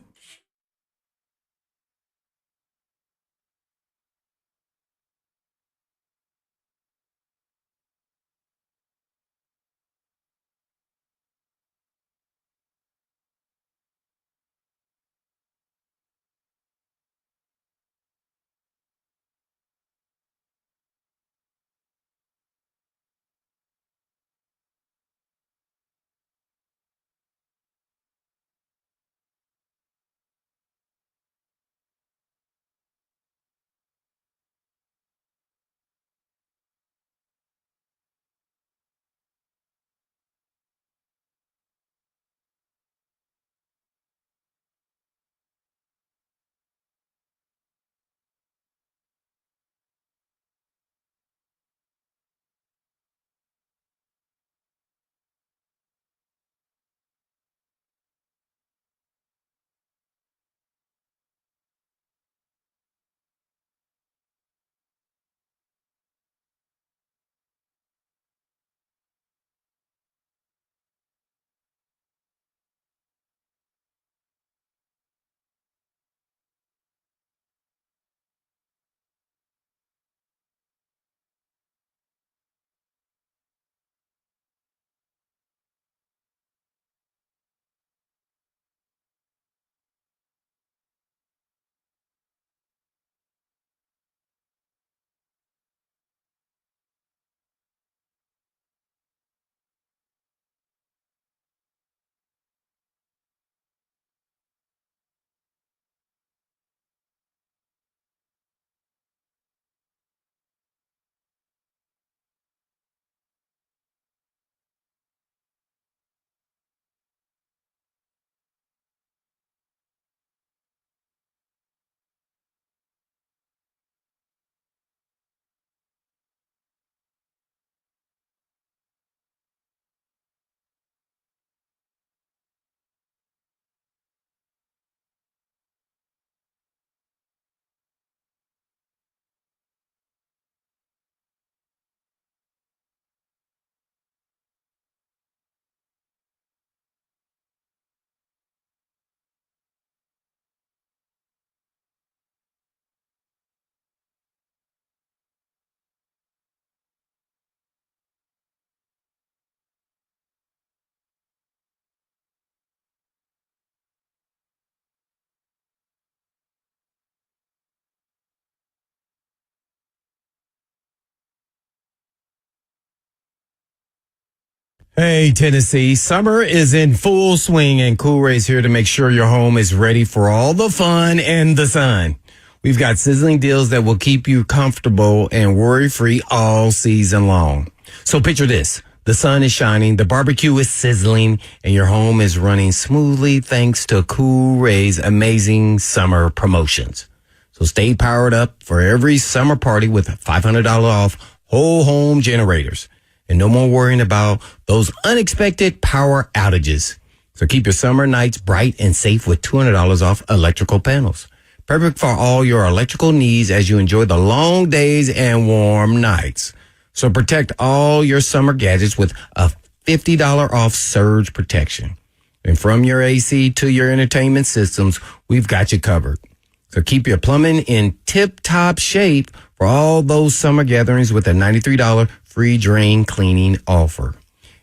Hey, Tennessee. Summer is in full swing, and Cool Ray's here to make sure your home is ready for all the fun and the sun. We've got sizzling deals that will keep you comfortable and worry-free all season long. So picture this. The sun is shining, the barbecue is sizzling, and your home is running smoothly thanks to Cool Ray's amazing summer promotions. So stay powered up for every summer party with $500 off whole home generators. And no more worrying about those unexpected power outages. So keep your summer nights bright and safe with $200 off electrical panels. Perfect for all your electrical needs as you enjoy the long days and warm nights. So protect all your summer gadgets with a $50 off surge protection. And from your AC to your entertainment systems, we've got you covered. So keep your plumbing in tip-top shape for all those summer gatherings with a $93 free drain cleaning offer.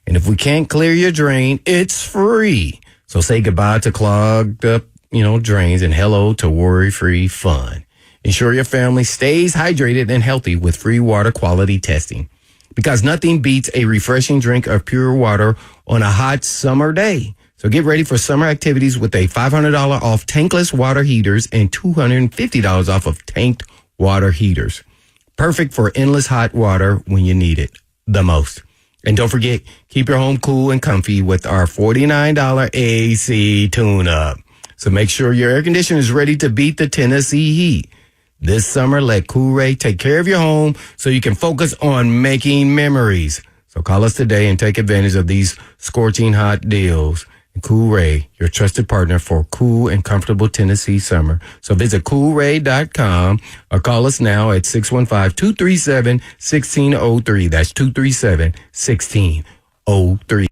And if we can't clear your drain, it's free. So say goodbye to clogged up, drains and hello to worry-free fun. Ensure your family stays hydrated and healthy with free water quality testing. Because nothing beats a refreshing drink of pure water on a hot summer day. So get ready for summer activities with a $500 off tankless water heaters and $250 off of tanked water heaters. Perfect for endless hot water when you need it the most. And don't forget, keep your home cool and comfy with our $49 AC tune-up. So make sure your air conditioner is ready to beat the Tennessee heat. This summer, let Cool Ray take care of your home so you can focus on making memories. So call us today and take advantage of these scorching hot deals. Cool Ray, your trusted partner for cool and comfortable Tennessee summer. So visit coolray.com or call us now at 615-237-1603. That's 237-1603.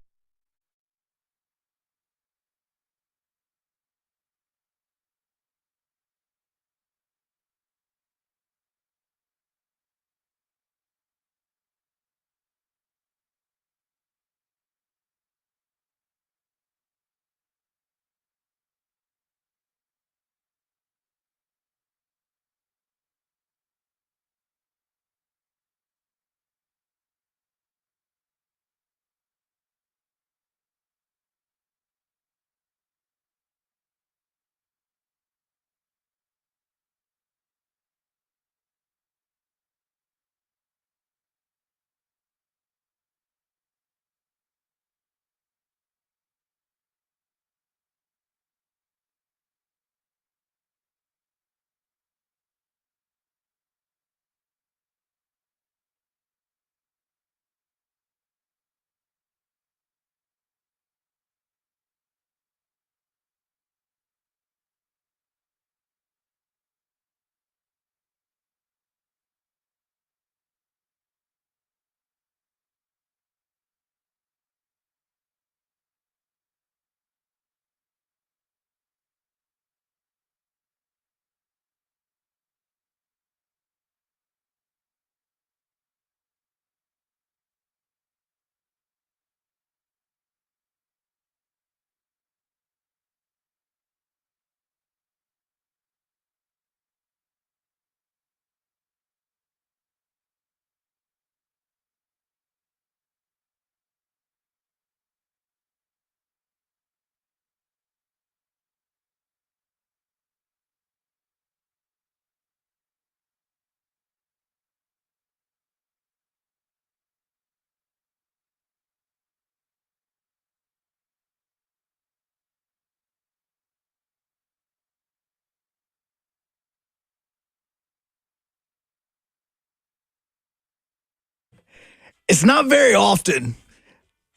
It's not very often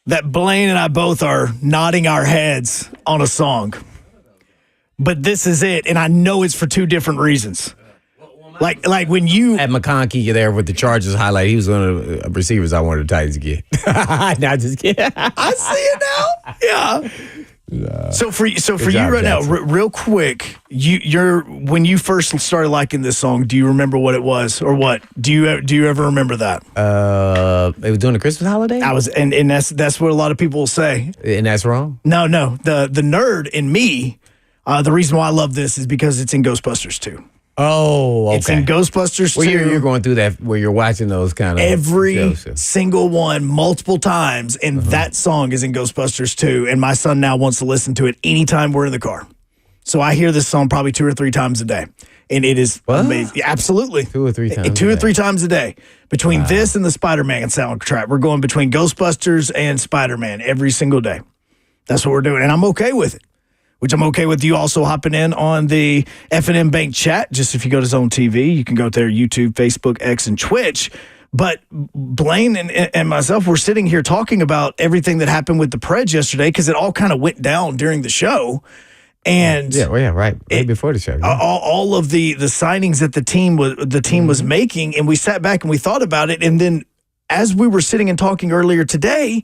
that Blaine and I both are nodding our heads on a song. But this is it, and I know it's for two different reasons. Like when you At McConkey there with the Chargers highlight, he was one of the receivers I wanted the Titans to get. Not just kidding. I see it now. Yeah. So for you job, right now, Jackson. real quick, you're when you first started liking this song, do you remember what it was or what? Do you ever remember that? They were doing the Christmas holiday? And that's what a lot of people will say. And that's wrong? No. The nerd in me, the reason why I love this is because it's in Ghostbusters too. Oh, okay. It's in Ghostbusters Well, 2. you're going through that where you're watching those kind of Every shows. single one, multiple times, and that song is in Ghostbusters 2. And my son now wants to listen to it anytime we're in the car. So I hear this song probably 2 or 3 times a day. And it is amazing. Absolutely. 2 or 3 times. 2 or 3 times a day. Between this and the Spider-Man soundtrack, we're going between Ghostbusters and Spider-Man every single day. That's what we're doing. And I'm okay with it. Which I'm okay with you also hopping in on the F&M Bank chat. Just if you go to Zone TV, you can go there, YouTube, Facebook, X, and Twitch. But Blaine and myself were sitting here talking about everything that happened with the Preds yesterday because it all kind of went down during the show. And right before the show. Yeah. All of the signings that the team was making, and we sat back and we thought about it. And then as we were sitting and talking earlier today,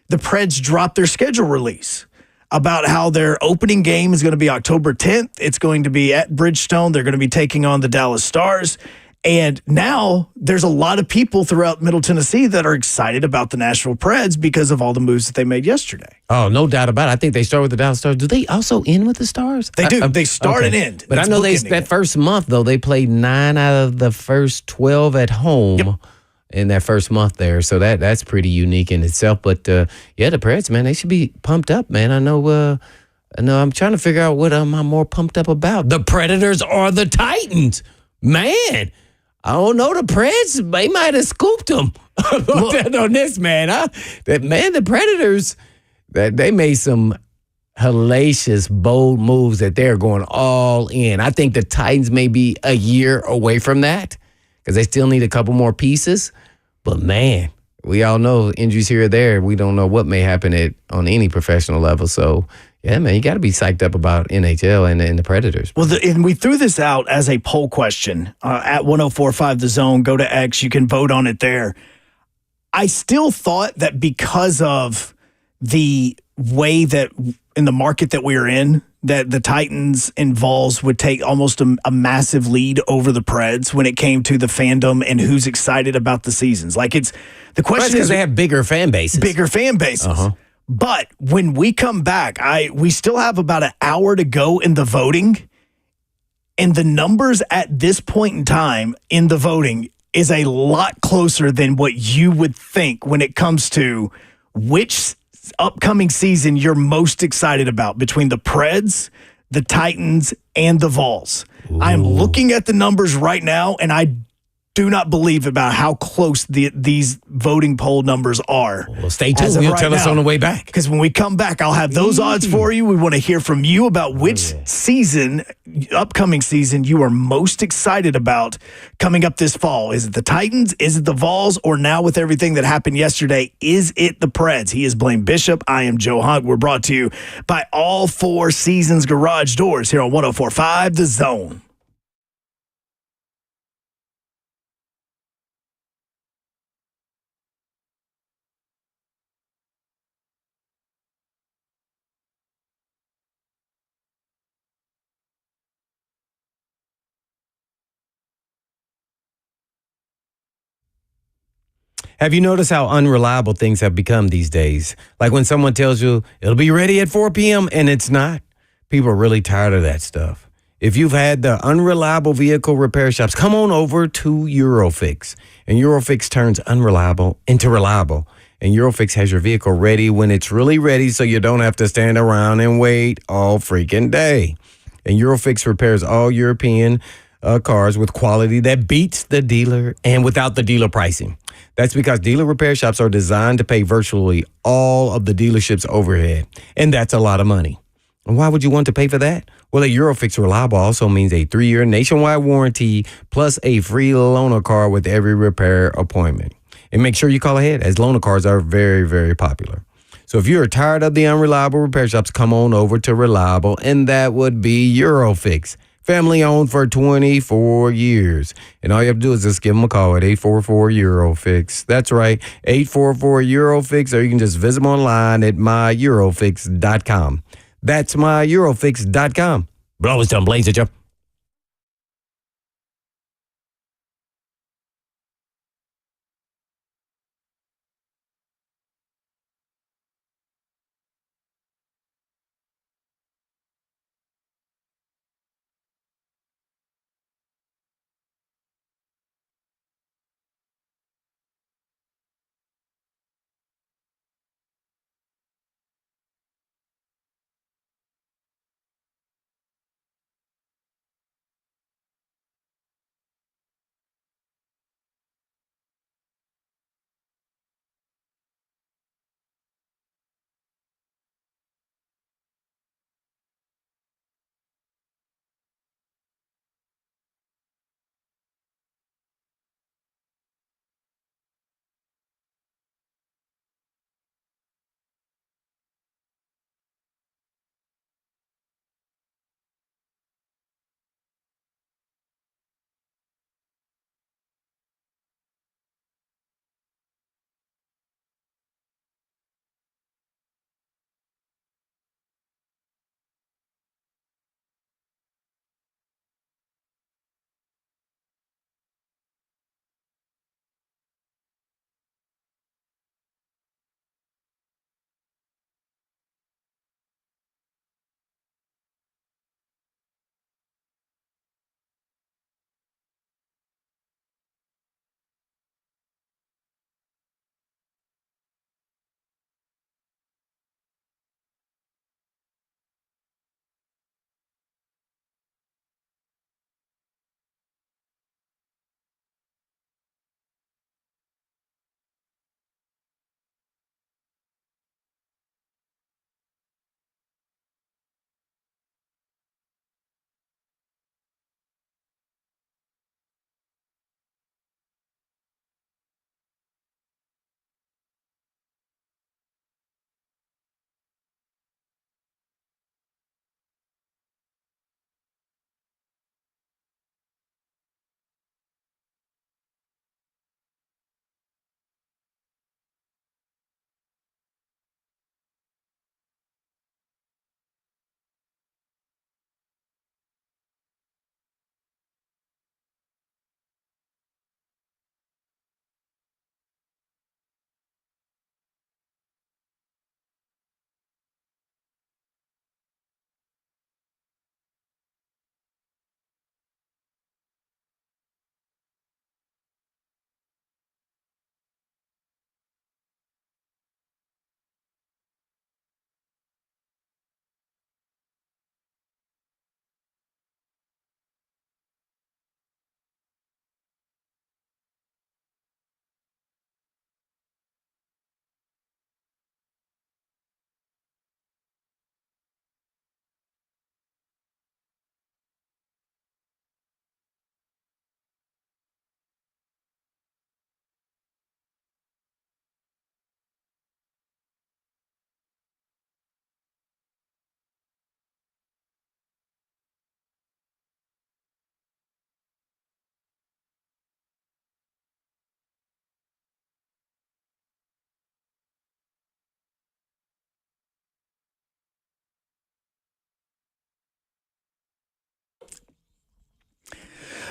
the Preds dropped their schedule release about how their opening game is going to be October 10th. It's going to be at Bridgestone. They're going to be taking on the Dallas Stars. And now there's a lot of people throughout Middle Tennessee that are excited about the Nashville Preds because of all the moves that they made yesterday. Oh, no doubt about it. I think they start with the Dallas Stars. Do they also end with the Stars? They do. They start and end. But It's I know bookending that it. first month, though, they played 9 out of the first 12 at home. In that first month there. So that's pretty unique in itself. But, the Preds, man, they should be pumped up, man. I know I'm trying to figure out what I'm more pumped up about. The Predators or the Titans? Man, I don't know. The Preds, they might have scooped them on this, man. The Predators, they made some hellacious, bold moves that they're going all in. I think the Titans may be a year away from that, because they still need a couple more pieces. But, man, we all know injuries here or there. We don't know what may happen on any professional level. So, yeah, man, you got to be psyched up about NHL and the Predators. Well, and we threw this out as a poll question at 104.5 The Zone. Go to X. You can vote on it there. I still thought that because of the way that in the market that we're in, that the Titans and Vols would take almost a massive lead over the Preds when it came to the fandom and who's excited about the seasons. Like the question is because they have bigger fan bases. But when we come back, we still have about an hour to go in the voting, and the numbers at this point in time in the voting is a lot closer than what you would think when it comes to which upcoming season you're most excited about between the Preds, the Titans, and the Vols. I'm looking at the numbers right now, and I do not believe about how close these voting poll numbers are. Well, stay tuned. You'll tell us on the way back. Because when we come back, I'll have those odds for you. We want to hear from you about which upcoming season, you are most excited about coming up this fall. Is it the Titans? Is it the Vols? Or now with everything that happened yesterday, is it the Preds? He is Blaine Bishop. I am Joe Hunk. We're brought to you by All Four Seasons Garage Doors here on 104.5 The Zone. Have you noticed how unreliable things have become these days? Like when someone tells you it'll be ready at 4 p.m. and it's not. People are really tired of that stuff. If you've had the unreliable vehicle repair shops, come on over to Eurofix. And Eurofix turns unreliable into reliable. And Eurofix has your vehicle ready when it's really ready, so you don't have to stand around and wait all freaking day. And Eurofix repairs all European cars with quality that beats the dealer and without the dealer pricing. That's because dealer repair shops are designed to pay virtually all of the dealership's overhead. And that's a lot of money. And why would you want to pay for that? Well, a Eurofix Reliable also means a 3-year nationwide warranty plus a free loaner car with every repair appointment. And make sure you call ahead, as loaner cars are very, very popular. So if you're tired of the unreliable repair shops, come on over to Reliable, and that would be Eurofix. Family owned for 24 years. And all you have to do is just give them a call at 844-EUROFIX. That's right, 844-EUROFIX, or you can just visit them online at myEurofix.com. That's myEurofix.com. But always tell them Blaine said you.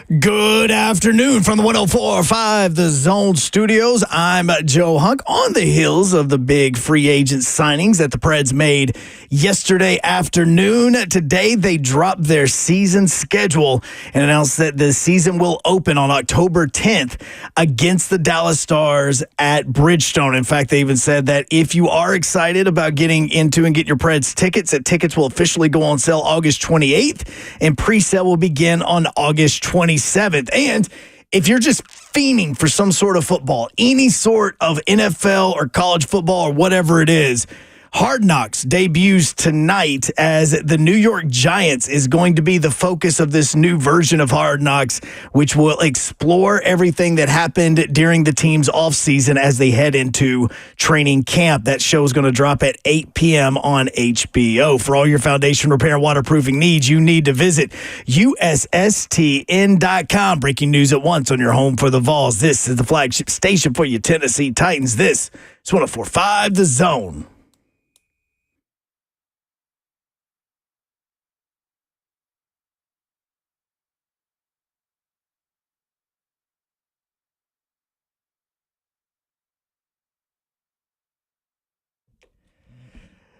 Good afternoon from the 104.5 The Zone Studios. I'm Joe Hunk on the heels of the big free agent signings that the Preds made yesterday afternoon. Today, they dropped their season schedule and announced that the season will open on October 10th against the Dallas Stars at Bridgestone. In fact, they even said that if you are excited about getting into and get your Preds tickets, that tickets will officially go on sale August 28th and pre-sale will begin on August 27th. And if you're just fiending for some sort of football, any sort of NFL or college football or whatever it is, Hard Knocks debuts tonight as the New York Giants is going to be the focus of this new version of Hard Knocks, which will explore everything that happened during the team's offseason as they head into training camp. That show is going to drop at 8 p.m. on HBO. For all your foundation repair and waterproofing needs, you need to visit USSTN.com. Breaking news at once on your home for the Vols. This is the flagship station for your Tennessee Titans. This is 104.5 The Zone.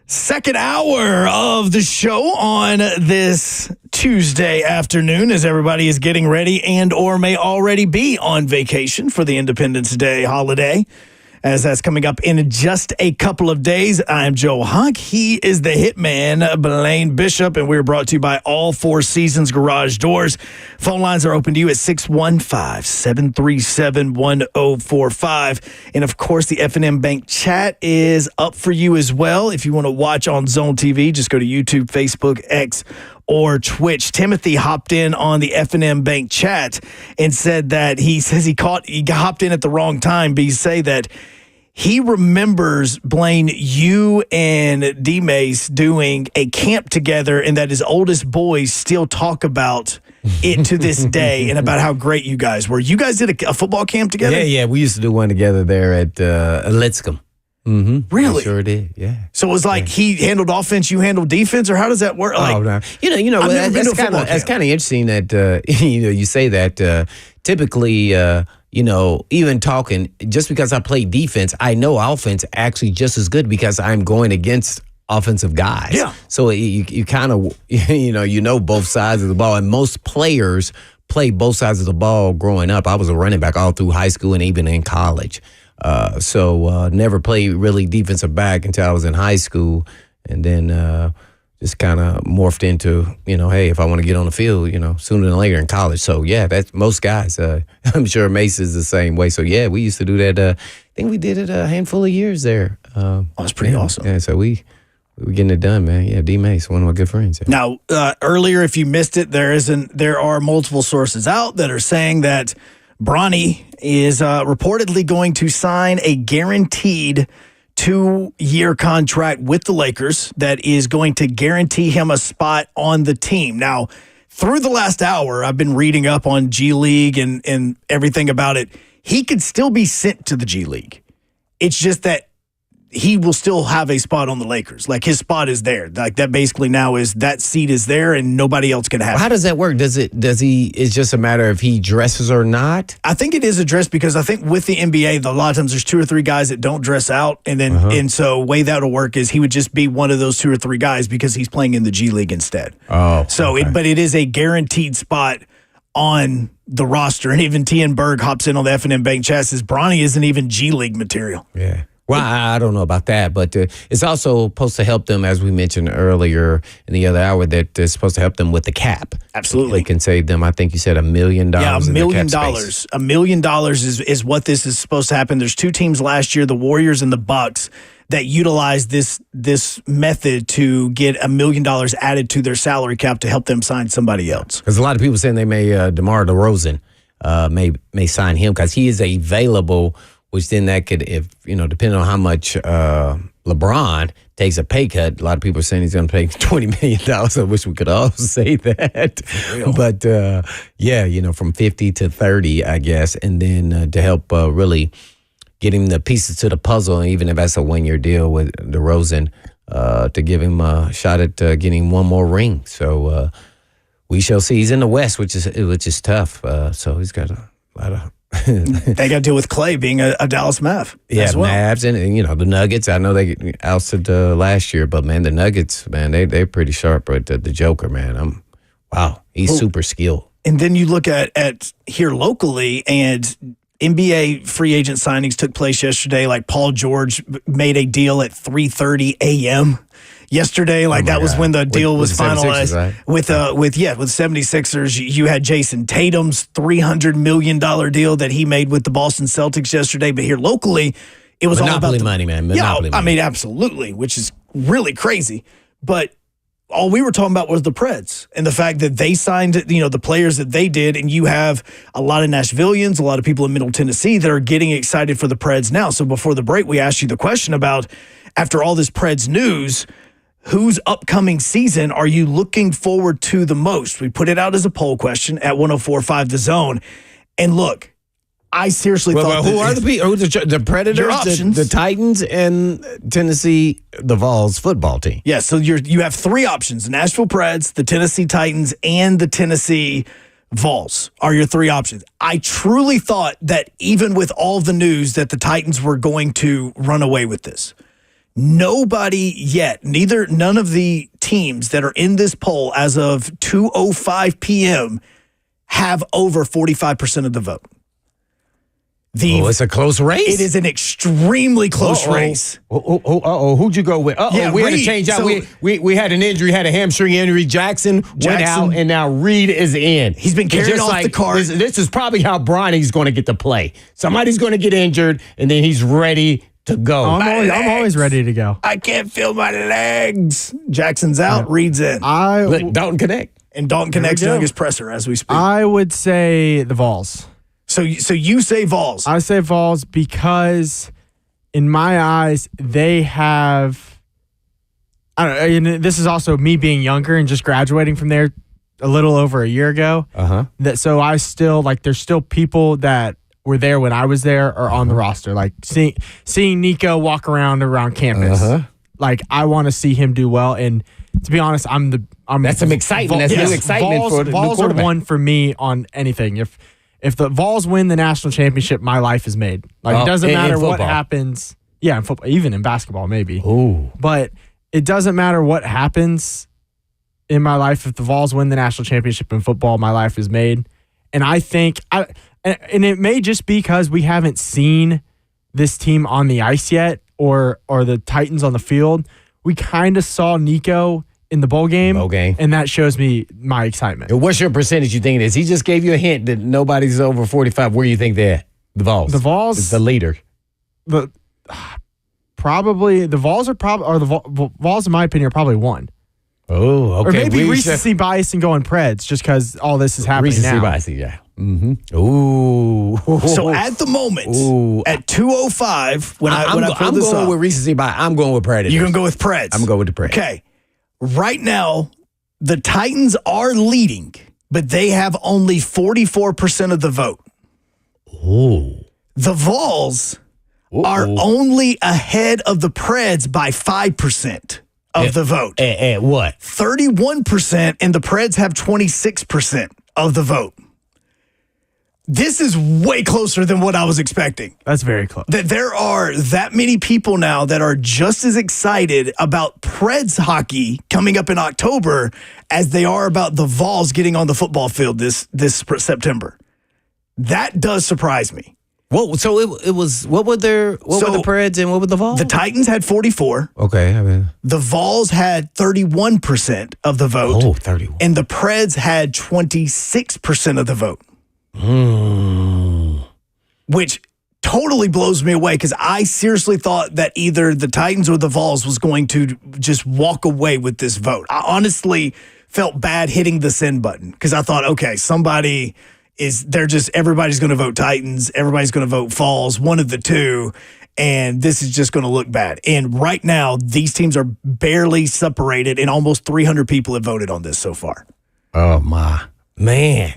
Second hour of the show on this Tuesday afternoon as everybody is getting ready and or may already be on vacation for the Independence Day holiday. As that's coming up in just a couple of days, I'm Joe Hunk. He is the hitman, Blaine Bishop, and we're brought to you by All Four Seasons Garage Doors. Phone lines are open to you at 615-737-1045. And, of course, the F&M Bank chat is up for you as well. If you want to watch on Zone TV, just go to YouTube, Facebook, X, or Twitch. Timothy hopped in on the F&M Bank chat and said that he hopped in at the wrong time, but he say that he remembers, Blaine, you and D-Mace doing a camp together and that his oldest boys still talk about it to this day and about how great you guys were. You guys did a football camp together? Yeah. We used to do one together there at Litscomb. Mm-hmm. Really? I sure did, yeah. So it was like he handled offense, you handled defense, or how does that work? Like, no. That's kind of interesting that you say that. Typically, even talking, just because I play defense, I know offense actually just as good because I'm going against offensive guys. Yeah. So you kind of both sides of the ball, and most players play both sides of the ball growing up. I was a running back all through high school and even in college. So never played really defensive back until I was in high school, and then just kind of morphed into, hey, if I want to get on the field, sooner than later in college. So, yeah, that's most guys. I'm sure Mace is the same way. So, yeah, we used to do that. I think we did it a handful of years there. That's pretty awesome. Yeah, so we were getting it done, man. Yeah, D. Mace, one of my good friends. Yeah. Now, earlier, if you missed it, there are multiple sources out that are saying that Bronny is reportedly going to sign a guaranteed 2-year contract with the Lakers that is going to guarantee him a spot on the team. Now, through the last hour, I've been reading up on G League and everything about it. He could still be sent to the G League. It's just that he will still have a spot on the Lakers. Like, his spot is there. Like, that basically now is that seat is there and nobody else can have it. How does that work? It's just a matter of he dresses or not? I think it is a dress because I think with the NBA, a lot of times there's 2 or 3 guys that don't dress out. And then, and so the way that'll work is he would just be one of those 2 or 3 guys because he's playing in the G League instead. Oh, so okay. But it is a guaranteed spot on the roster. And even T.N. Berg hops in on the F&M Bank chat, says Bronny isn't even G League material. Yeah. Well, I don't know about that, but it's also supposed to help them, as we mentioned earlier in the other hour, that it's supposed to help them with the cap. Absolutely. It can save them, I think you said $1 million. Yeah, $1 million. $1 million is what this is supposed to happen. There's 2 teams last year, the Warriors and the Bucks, that utilized this method to get $1 million added to their salary cap to help them sign somebody else. There's a lot of people saying they may, DeMar DeRozan may sign him because he is available, which then that could, if depending on how much LeBron takes a pay cut, a lot of people are saying he's going to pay $20 million. I wish we could all say that. But, from 50 to 30, I guess, and then to help really get him the pieces to the puzzle, and even if that's a 1-year deal with DeRozan, to give him a shot at getting one more ring. So We shall see. He's in the West, which is tough. So he's got a lot of. They got to deal with Clay being a Dallas Mav. Yeah, as well. Mavs and the Nuggets. I know they ousted last year, but man, the Nuggets, man, they're pretty sharp. But the Joker, man, he's super skilled. And then you look at here locally, and NBA free agent signings took place yesterday. Like Paul George made a deal at 3:30 a.m. yesterday. Like that was when the deal was finalized. Right? With 76ers. You had Jason Tatum's $300 million deal that he made with the Boston Celtics yesterday. But here locally, it was Monopoly all about money, man. Monopoly money. I mean, absolutely, which is really crazy. But all we were talking about was the Preds and the fact that they signed, the players that they did, and you have a lot of Nashvillians, a lot of people in Middle Tennessee that are getting excited for the Preds now. So before the break, we asked you the question about, after all this Preds news, whose upcoming season are you looking forward to the most? We put it out as a poll question at 104.5 The Zone. And look, I seriously thought who are the people? The Predators, the Titans, and Tennessee, the Vols football team. Yeah, so you have three options: the Nashville Preds, the Tennessee Titans, and the Tennessee Vols are your three options. I truly thought that even with all the news that the Titans were going to run away with this. Nobody yet, none of the teams that are in this poll as of 2:05 p.m. have over 45% of the vote. It's a close race. It is an extremely close race. Who'd you go with? We had to change out. We had an injury, had a hamstring injury. Jackson went out, and now Reed is in. He's been carried off the cart. This is probably how Bronny's going to get to play. Somebody's going to get injured, and then he's ready to go. I'm always ready to go. I can't feel my legs. Jackson's out. Reed's in. Look, Dalton Connect. And Dalton Connect's doing his presser as we speak. I would say the Vols. So you say Vols. I say Vols because, in my eyes, they have. I don't know. And this is also me being younger and just graduating from there a little over a year ago. So I still there's still people that were there when I was there or on the roster. Like seeing Nico walk around campus. Like I want to see him do well. And to be honest, that's some excitement. That's new excitement for the Vols new quarterback. are one for me on anything. If the Vols win the national championship, my life is made. Like it doesn't matter what happens. Yeah, in football, even in basketball, maybe. Ooh. But it doesn't matter what happens in my life. If the Vols win the national championship in football, my life is made. And I think, and it may just be because we haven't seen this team on the ice yet, or the Titans on the field. We kind of saw Nico in the bowl game, and that shows me my excitement. What's your percentage you think it is? He just gave you a hint that nobody's over 45. Where do you think they're at? The Vols. The Vols. It's the leader. Probably the Vols Vols, in my opinion, are probably one. Oh, okay. Or maybe recency bias and going Preds just because all this is happening recency now. Bias, yeah. Mm-hmm. Ooh. So at the moment, at 2:05, when I pull this up, I'm going with recency bias. I'm going with Predators. You're going to go with Preds. I'm going to go with the Preds. Okay. Right now, the Titans are leading, but they have only 44% of the vote. Ooh. The Vols are only ahead of the Preds by 5% of the vote. At what? 31%, and the Preds have 26% of the vote. This is way closer than what I was expecting. That's very close. That there are that many people now that are just as excited about Preds hockey coming up in October as they are about the Vols getting on the football field this September. That does surprise me. What? So it was. What were the Preds and what were the Vols? The Titans had 44. Okay. The Vols had 31% of the vote. Oh, 31. And the Preds had 26% of the vote. Which totally blows me away because I seriously thought that either the Titans or the Vols was going to just walk away with this vote. I honestly felt bad hitting the send button because I thought, okay, everybody's going to vote Titans, everybody's going to vote Vols, one of the two, and this is just going to look bad. And right now, these teams are barely separated, and almost 300 people have voted on this so far. Oh, my man.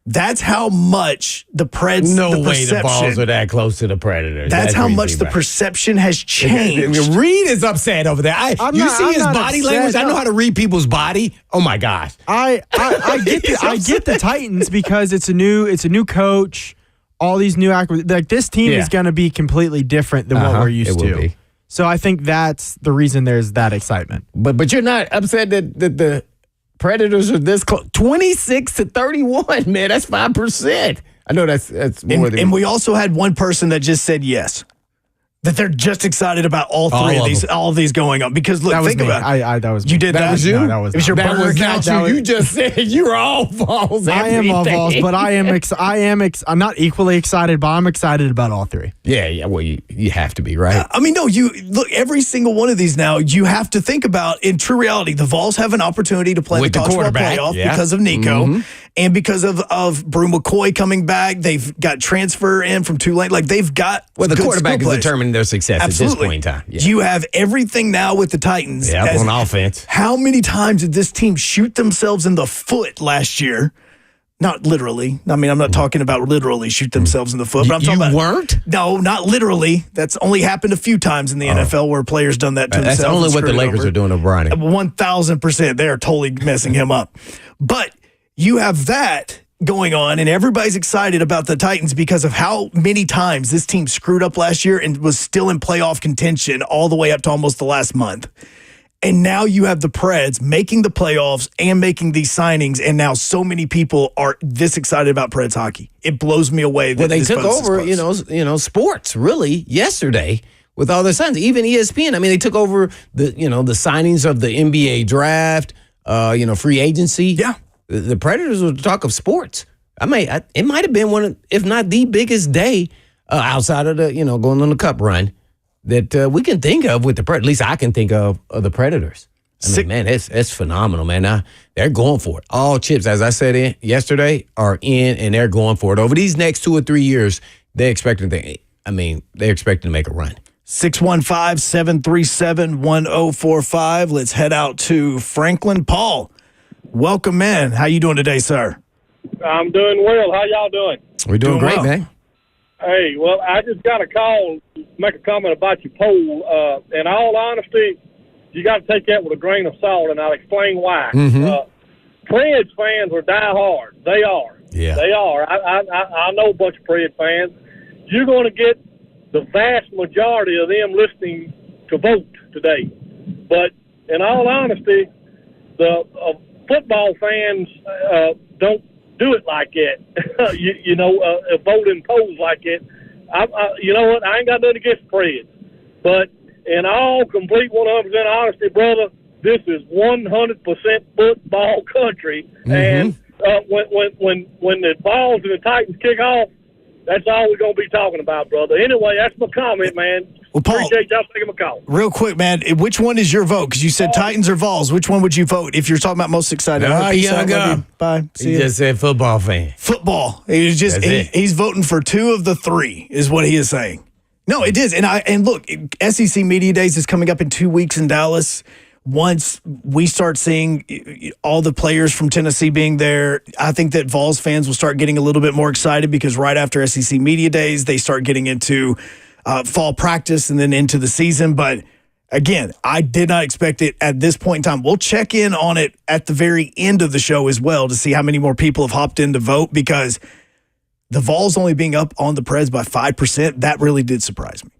That's how much the Preds. No the way the Vols are that close to the Predators. That's how crazy, much the right? perception has changed. Reed is upset over there. I'm see not his body upset, language? I no. know how to read people's body. Oh my gosh. I get the Titans because it's a new coach, all these new like this team is going to be completely different than what we're used to. Be. So I think that's the reason there's that excitement. But you're not upset that the Predators are this close. 26-31, man. That's 5%. I know that's more than. And we also had one person that just said yes. That they're just excited about all of these going on. Because look, That was think me. about it. That was You me. did that? That was you? No, that was It was your that burner was account? not you. You just said you're all Vols. I am all everything. Vols, but I'm not equally excited, but I'm excited about all three. Yeah. Well, you have to be, right? I mean, no, you look, every single one of these now, you have to think about, in true reality, the Vols have an opportunity to play With the the college football quarterback, playoff yeah. because of Nico and because of Brew McCoy coming back. They've got transfer in from Tulane. Like, they've got Well, the good quarterback skill is players. determining their success at this point in time. Yeah. You have everything now with the Titans. Yeah, as- on offense. How many times did this team shoot themselves in the foot last year? Not literally. I mean, I'm not talking about literally shoot themselves in the foot, but I'm talking You about. weren't? No, not literally. That's only happened a few times in the NFL where players done that to That's themselves. only and what the screwed it Lakers over. are doing to Bronny. 1,000%. They are totally messing him up. But you have that going on, and everybody's excited about the Titans because of how many times this team screwed up last year and was still in playoff contention all the way up to almost the last month. And now you have the Preds making the playoffs and making these signings, and now so many people are this excited about Preds hockey. It blows me away. That Well, they this took buzz is over, close. sports really yesterday with all their signings. Even ESPN. I mean, they took over the signings of the NBA draft, free agency. Yeah. The Predators were the talk of sports. It might have been one of, if not the biggest day outside of the, going on the Cup run that we can think of with the Predators. At least I can think of the Predators. I mean, man, it's phenomenal, man. Now, they're going for it. All chips, as I said yesterday, are in, and they're going for it. Over these next 2 or 3 years, they're expecting to make a run. 615-737-1045. Let's head out to Franklin. Paul, welcome in. How you doing today, sir? I'm doing well. How y'all doing? We're doing great, well. man. Hey, well, I just got a call to make a comment about your poll. In all honesty, you got to take that with a grain of salt, and I'll explain why. Preds fans are diehard. They are. Yeah. They are. I know a bunch of Preds fans. You're going to get the vast majority of them listening to vote today. But in all honesty, the football fans don't do it like that. Vote in polls like that. You know what? I ain't got nothing against Preds. But in all complete 100% honesty, brother, this is 100% football country. And when the Vols and the Titans kick off, that's all we're going to be talking about, brother. Anyway, that's my comment, man. Well, Paul, appreciate y'all taking my call. real quick, man, which one is your vote? Because you said Titans or Vols. Which one would you vote if you're talking about most excited? No, Peace young out, love up. you. Bye. See He you. just said football fan. Football. He's just That's it. he's voting for 2 of the 3 is what he is saying. No, it is. And look, SEC Media Days is coming up in 2 weeks in Dallas. Once we start seeing all the players from Tennessee being there, I think that Vols fans will start getting a little bit more excited because right after SEC Media Days, they start getting into fall practice and then into the season. But again, I did not expect it at this point in time. We'll check in on it at the very end of the show as well to see how many more people have hopped in to vote because the Vols only being up on the Preds by 5%, that really did surprise me.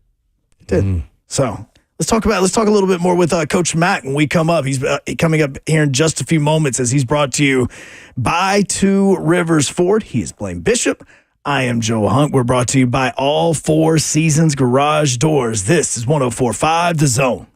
It did. So let's talk a little bit more with Coach Mack when we come up. He's coming up here in just a few moments as he's brought to you by Two Rivers Ford. He is Blaine Bishop. I am Joe Hunk. We're brought to you by All Four Seasons Garage Doors. This is 104.5 The Zone.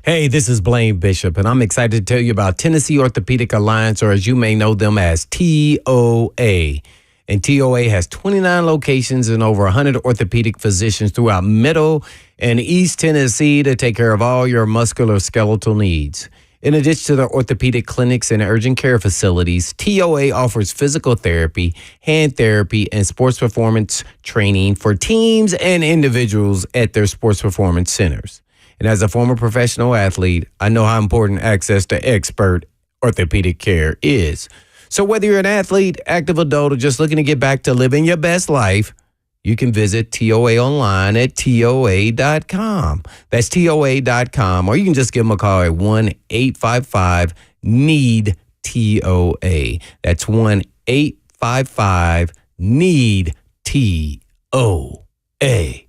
Hey, this is Blaine Bishop, and I'm excited to tell you about Tennessee Orthopedic Alliance, or as you may know them as TOA. And TOA has 29 locations and over 100 orthopedic physicians throughout Middle and East Tennessee to take care of all your musculoskeletal needs. In addition to their orthopedic clinics and urgent care facilities, TOA offers physical therapy, hand therapy, and sports performance training for teams and individuals at their sports performance centers. And as a former professional athlete, I know how important access to expert orthopedic care is. So whether you're an athlete, active adult, or just looking to get back to living your best life, you can visit TOA online at TOA.com. That's TOA.com. Or you can just give them a call at 1-855-NEED-TOA. That's 1-855-NEED-TOA.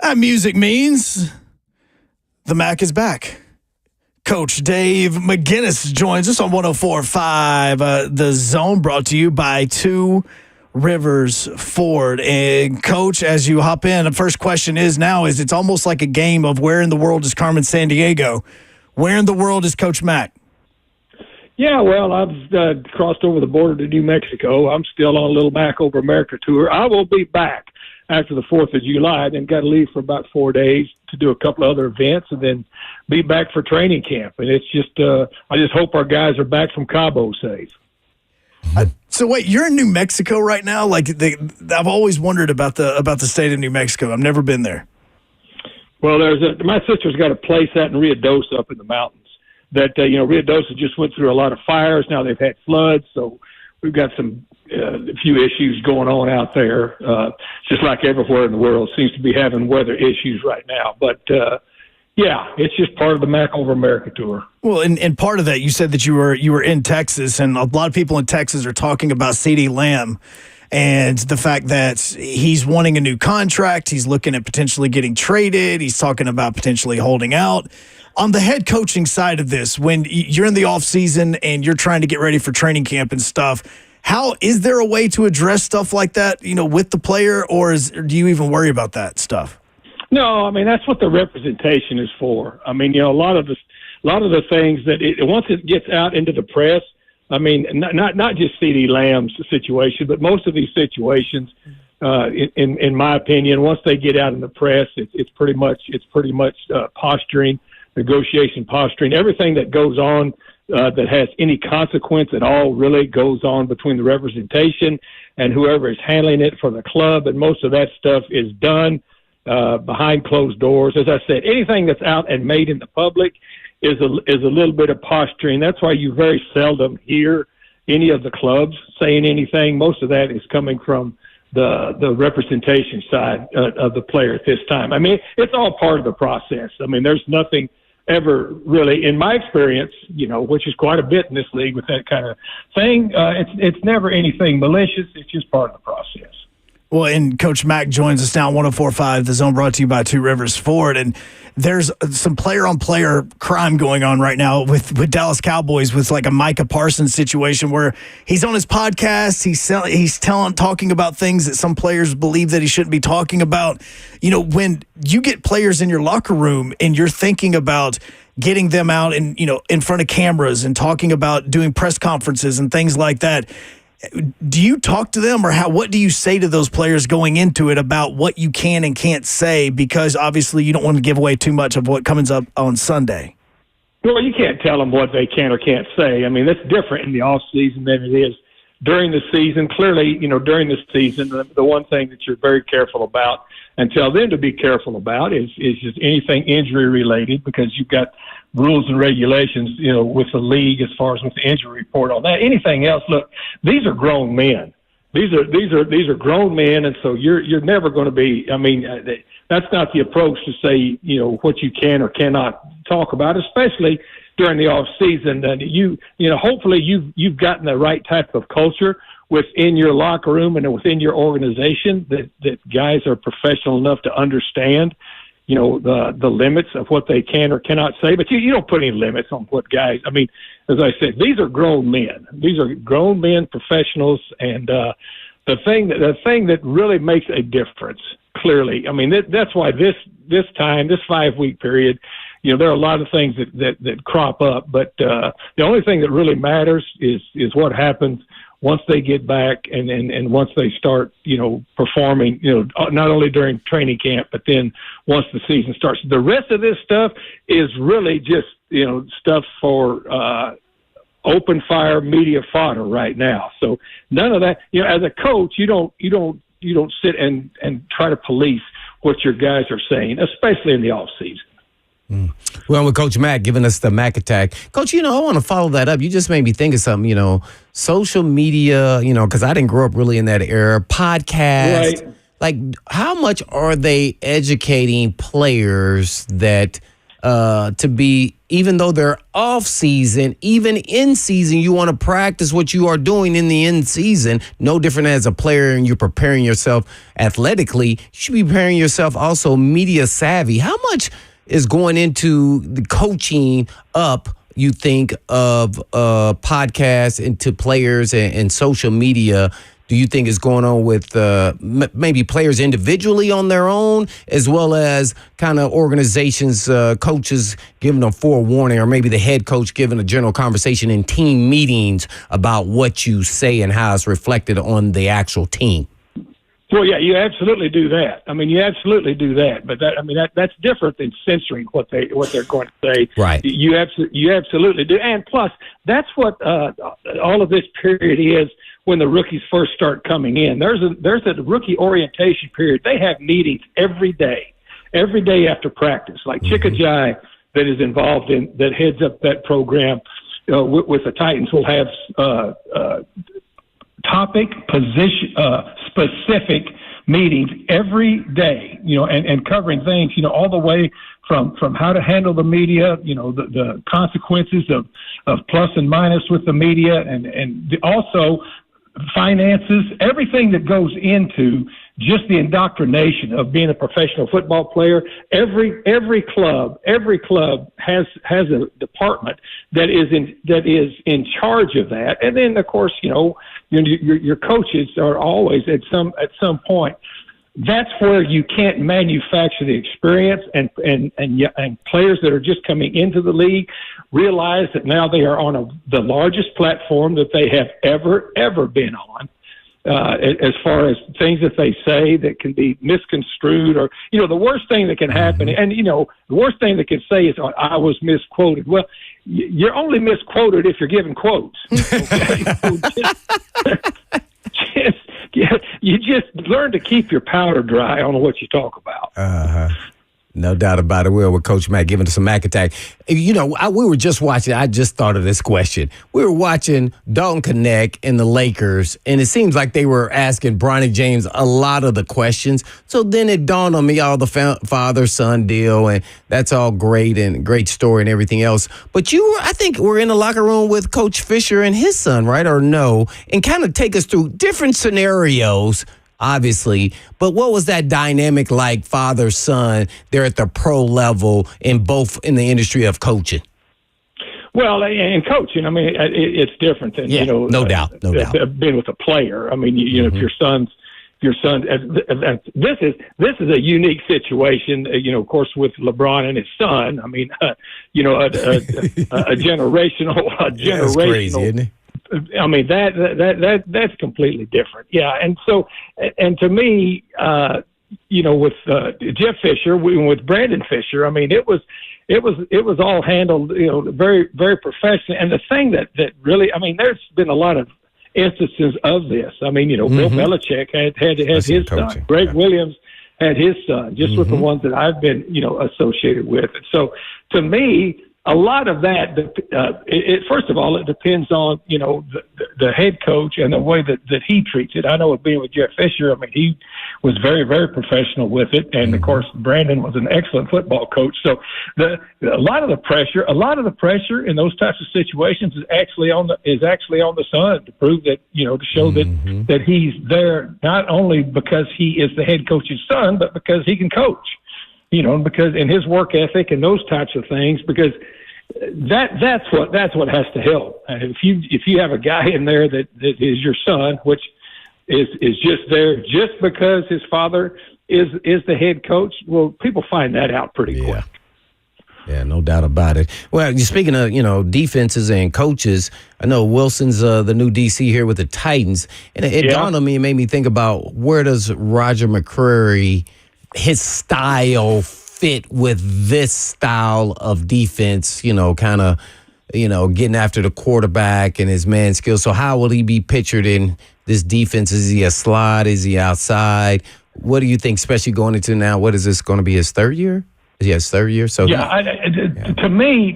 That music means the Mac is back. Coach Dave McGinnis joins us on 104.5. The Zone, brought to you by Two Rivers Ford. And Coach, as you hop in, the first question is it's almost like a game of where in the world is Carmen Sandiego? Where in the world is Coach Mac? Yeah, well, I've crossed over the border to New Mexico. I'm still on a little Mac Over America tour. I will be back after the 4th of July, then got to leave for about 4 days to do a couple of other events and then be back for training camp. And it's just, I just hope our guys are back from Cabo safe. So wait, you're in New Mexico right now? Like I've always wondered about the state of New Mexico. I've never been there. Well, my sister's got a place out in Ruidoso up in the mountains that, Ruidoso just went through a lot of fires. Now they've had floods. So we've got a few issues going on out there. Just like everywhere in the world seems to be having weather issues right now. But, yeah, it's just part of the Mac Over America tour. Well, and part of that, you said that you were in Texas, and a lot of people in Texas are talking about CeeDee Lamb and the fact that he's wanting a new contract. He's looking at potentially getting traded. He's talking about potentially holding out. On the head coaching side of this, when you're in the offseason and you're trying to get ready for training camp and stuff, how is there a way to address stuff like that, with the player, or do you even worry about that stuff? No, I mean, that's what the representation is for. I mean, a lot of the things that once it gets out into the press, I mean, not just CeeDee Lamb's situation, but most of these situations, in my opinion, once they get out in the press, it's pretty much posturing, negotiation posturing, everything that goes on that has any consequence at all really goes on between the representation and whoever is handling it for the club, and most of that stuff is done behind closed doors. As I said, anything that's out and made in the public is a little bit of posturing. That's why you very seldom hear any of the clubs saying anything. Most of that is coming from the representation side of the player at this time. I mean, it's all part of the process. I mean, there's nothing ever really, in my experience, which is quite a bit in this league with that kind of thing. It's never anything malicious. It's just part of the process. Well, and Coach Mack joins us now, 104.5, The Zone, brought to you by Two Rivers Ford. And there's some player-on-player crime going on right now with Dallas Cowboys, with like a Micah Parsons situation where he's on his podcast, he's talking about things that some players believe that he shouldn't be talking about. When you get players in your locker room and you're thinking about getting them out and, in front of cameras and talking about doing press conferences and things like that, do you talk to them, or what do you say to those players going into it about what you can and can't say? Because obviously you don't want to give away too much of what comes up on Sunday. Well, you can't tell them what they can or can't say. I mean, that's different in the off season than it is during the season. Clearly, during the season, the one thing that you're very careful about and tell them to be careful about is just anything injury related, because you've got rules and regulations, with the league as far as with the injury report on that. Anything else, look, these are grown men. These are grown men, and so you're never going to be. I mean, that's not the approach to say what you can or cannot talk about, especially during the off season. And hopefully you've gotten the right type of culture within your locker room and within your organization that guys are professional enough to understand the limits of what they can or cannot say. But you don't put any limits on what guys, I mean, as I said, these are grown men. These are grown men, professionals, and the thing that really makes a difference, clearly, I mean, that's why this 5-week period, there are a lot of things that crop up, but the only thing that really matters is what happens once they get back and once they start, performing, not only during training camp, but then once the season starts. The rest of this stuff is really just, stuff for open fire media fodder right now. So none of that, as a coach, you don't sit and try to police what your guys are saying, especially in the off season. Well, with Coach Mack giving us the Mack attack. Coach, I want to follow that up. You just made me think of something, social media, because I didn't grow up really in that era. Podcast. Right. Like, how much are they educating players that to be, even though they're off season, even in season, you want to practice what you are doing in the in season. No different as a player, and you're preparing yourself athletically. You should be preparing yourself also media savvy. How much is going into the coaching up, you think, of podcasts into players and social media? Do you think is going on with maybe players individually on their own, as well as kind of organizations, coaches giving a forewarning, or maybe the head coach giving a general conversation in team meetings about what you say and how it's reflected on the actual team? Well, yeah, you absolutely do that. I mean, you absolutely do that. But that's different than censoring what they're going to say. Right. You absolutely do. And plus, that's what all of this period is. When the rookies first start coming in, there's a rookie orientation period. They have meetings every day after practice. Like Chickajai, that is involved in, that heads up that program with the Titans, will have topic position specific meetings every day. And covering things. All the way from how to handle the media. The consequences of plus and minus with the media, and also finances, everything that goes into just the indoctrination of being a professional football player. Every club has a department that is in charge of that. And then, of course, your coaches are always at some point. That's where you can't manufacture the experience, and players that are just coming into the league realize that now they are on the largest platform that they have ever been on, as far as things that they say that can be misconstrued, or the worst thing that can happen, and the worst thing that can say is, "Oh, I was misquoted." Well, you're only misquoted if you're giving quotes. You just learn to keep your powder dry on what you talk about. No doubt about it. We're with Coach Matt giving us a Mac attack. We were just watching. I just thought of this question. We were watching Dalton Knecht and the Lakers, and it seems like they were asking Bronny James a lot of the questions. So then it dawned on me, all the father-son deal, and that's all great and great story and everything else. But I think we're in the locker room with Coach Fisher and his son, right, or no? And kind of take us through different scenarios, obviously, but what was that dynamic like, father-son? They're at the pro level in the industry of coaching. Well, and coaching, I mean, it's different than no doubt, being with a player. I mean, if your son. This is a unique situation. Of course, with LeBron and his son. I mean, a generational. That's crazy, isn't it? I mean, that's completely different. Yeah. And so, and to me, with Jeff Fisher, with Brandon Fisher, I mean, it was all handled, very, very professionally. And the thing that really, I mean, there's been a lot of instances of this. I mean, Bill Belichick had his son. Greg Williams had his son, just with the ones that I've been, associated with. And so to me, a lot of that, first of all, it depends on, the head coach and the way that he treats it. I know it being with Jeff Fisher, I mean, he was very, very professional with it. And, of course, Brandon was an excellent football coach. So a lot of the pressure in those types of situations is actually on the son to prove that, to show that he's there not only because he is the head coach's son, but because he can coach. Because in his work ethic and those types of things, because that's what has to help. And if you have a guy in there that is your son, which is just there just because his father is the head coach, well, people find that out pretty quick. Yeah, no doubt about it. Well, speaking of, defenses and coaches, I know Wilson's the new DC here with the Titans, and it dawned on me and made me think about, where does Roger McCreary, his style, fit with this style of defense, kind of, getting after the quarterback and his man skills. So how will he be pictured in this defense? Is he a slot? Is he outside? What do you think, especially going into now, what is this going to be, his third year? Is he his third year? So to me,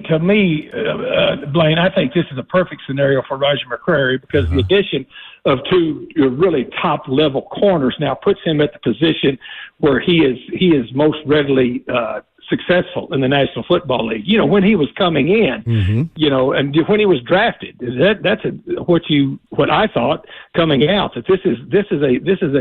Blaine, I think this is a perfect scenario for Roger McCreary, because the addition of two really top level corners now puts him at the position where he is most readily successful in the National Football League. You know, when he was coming in, you know, and when he was drafted, that's what I thought coming out, that this is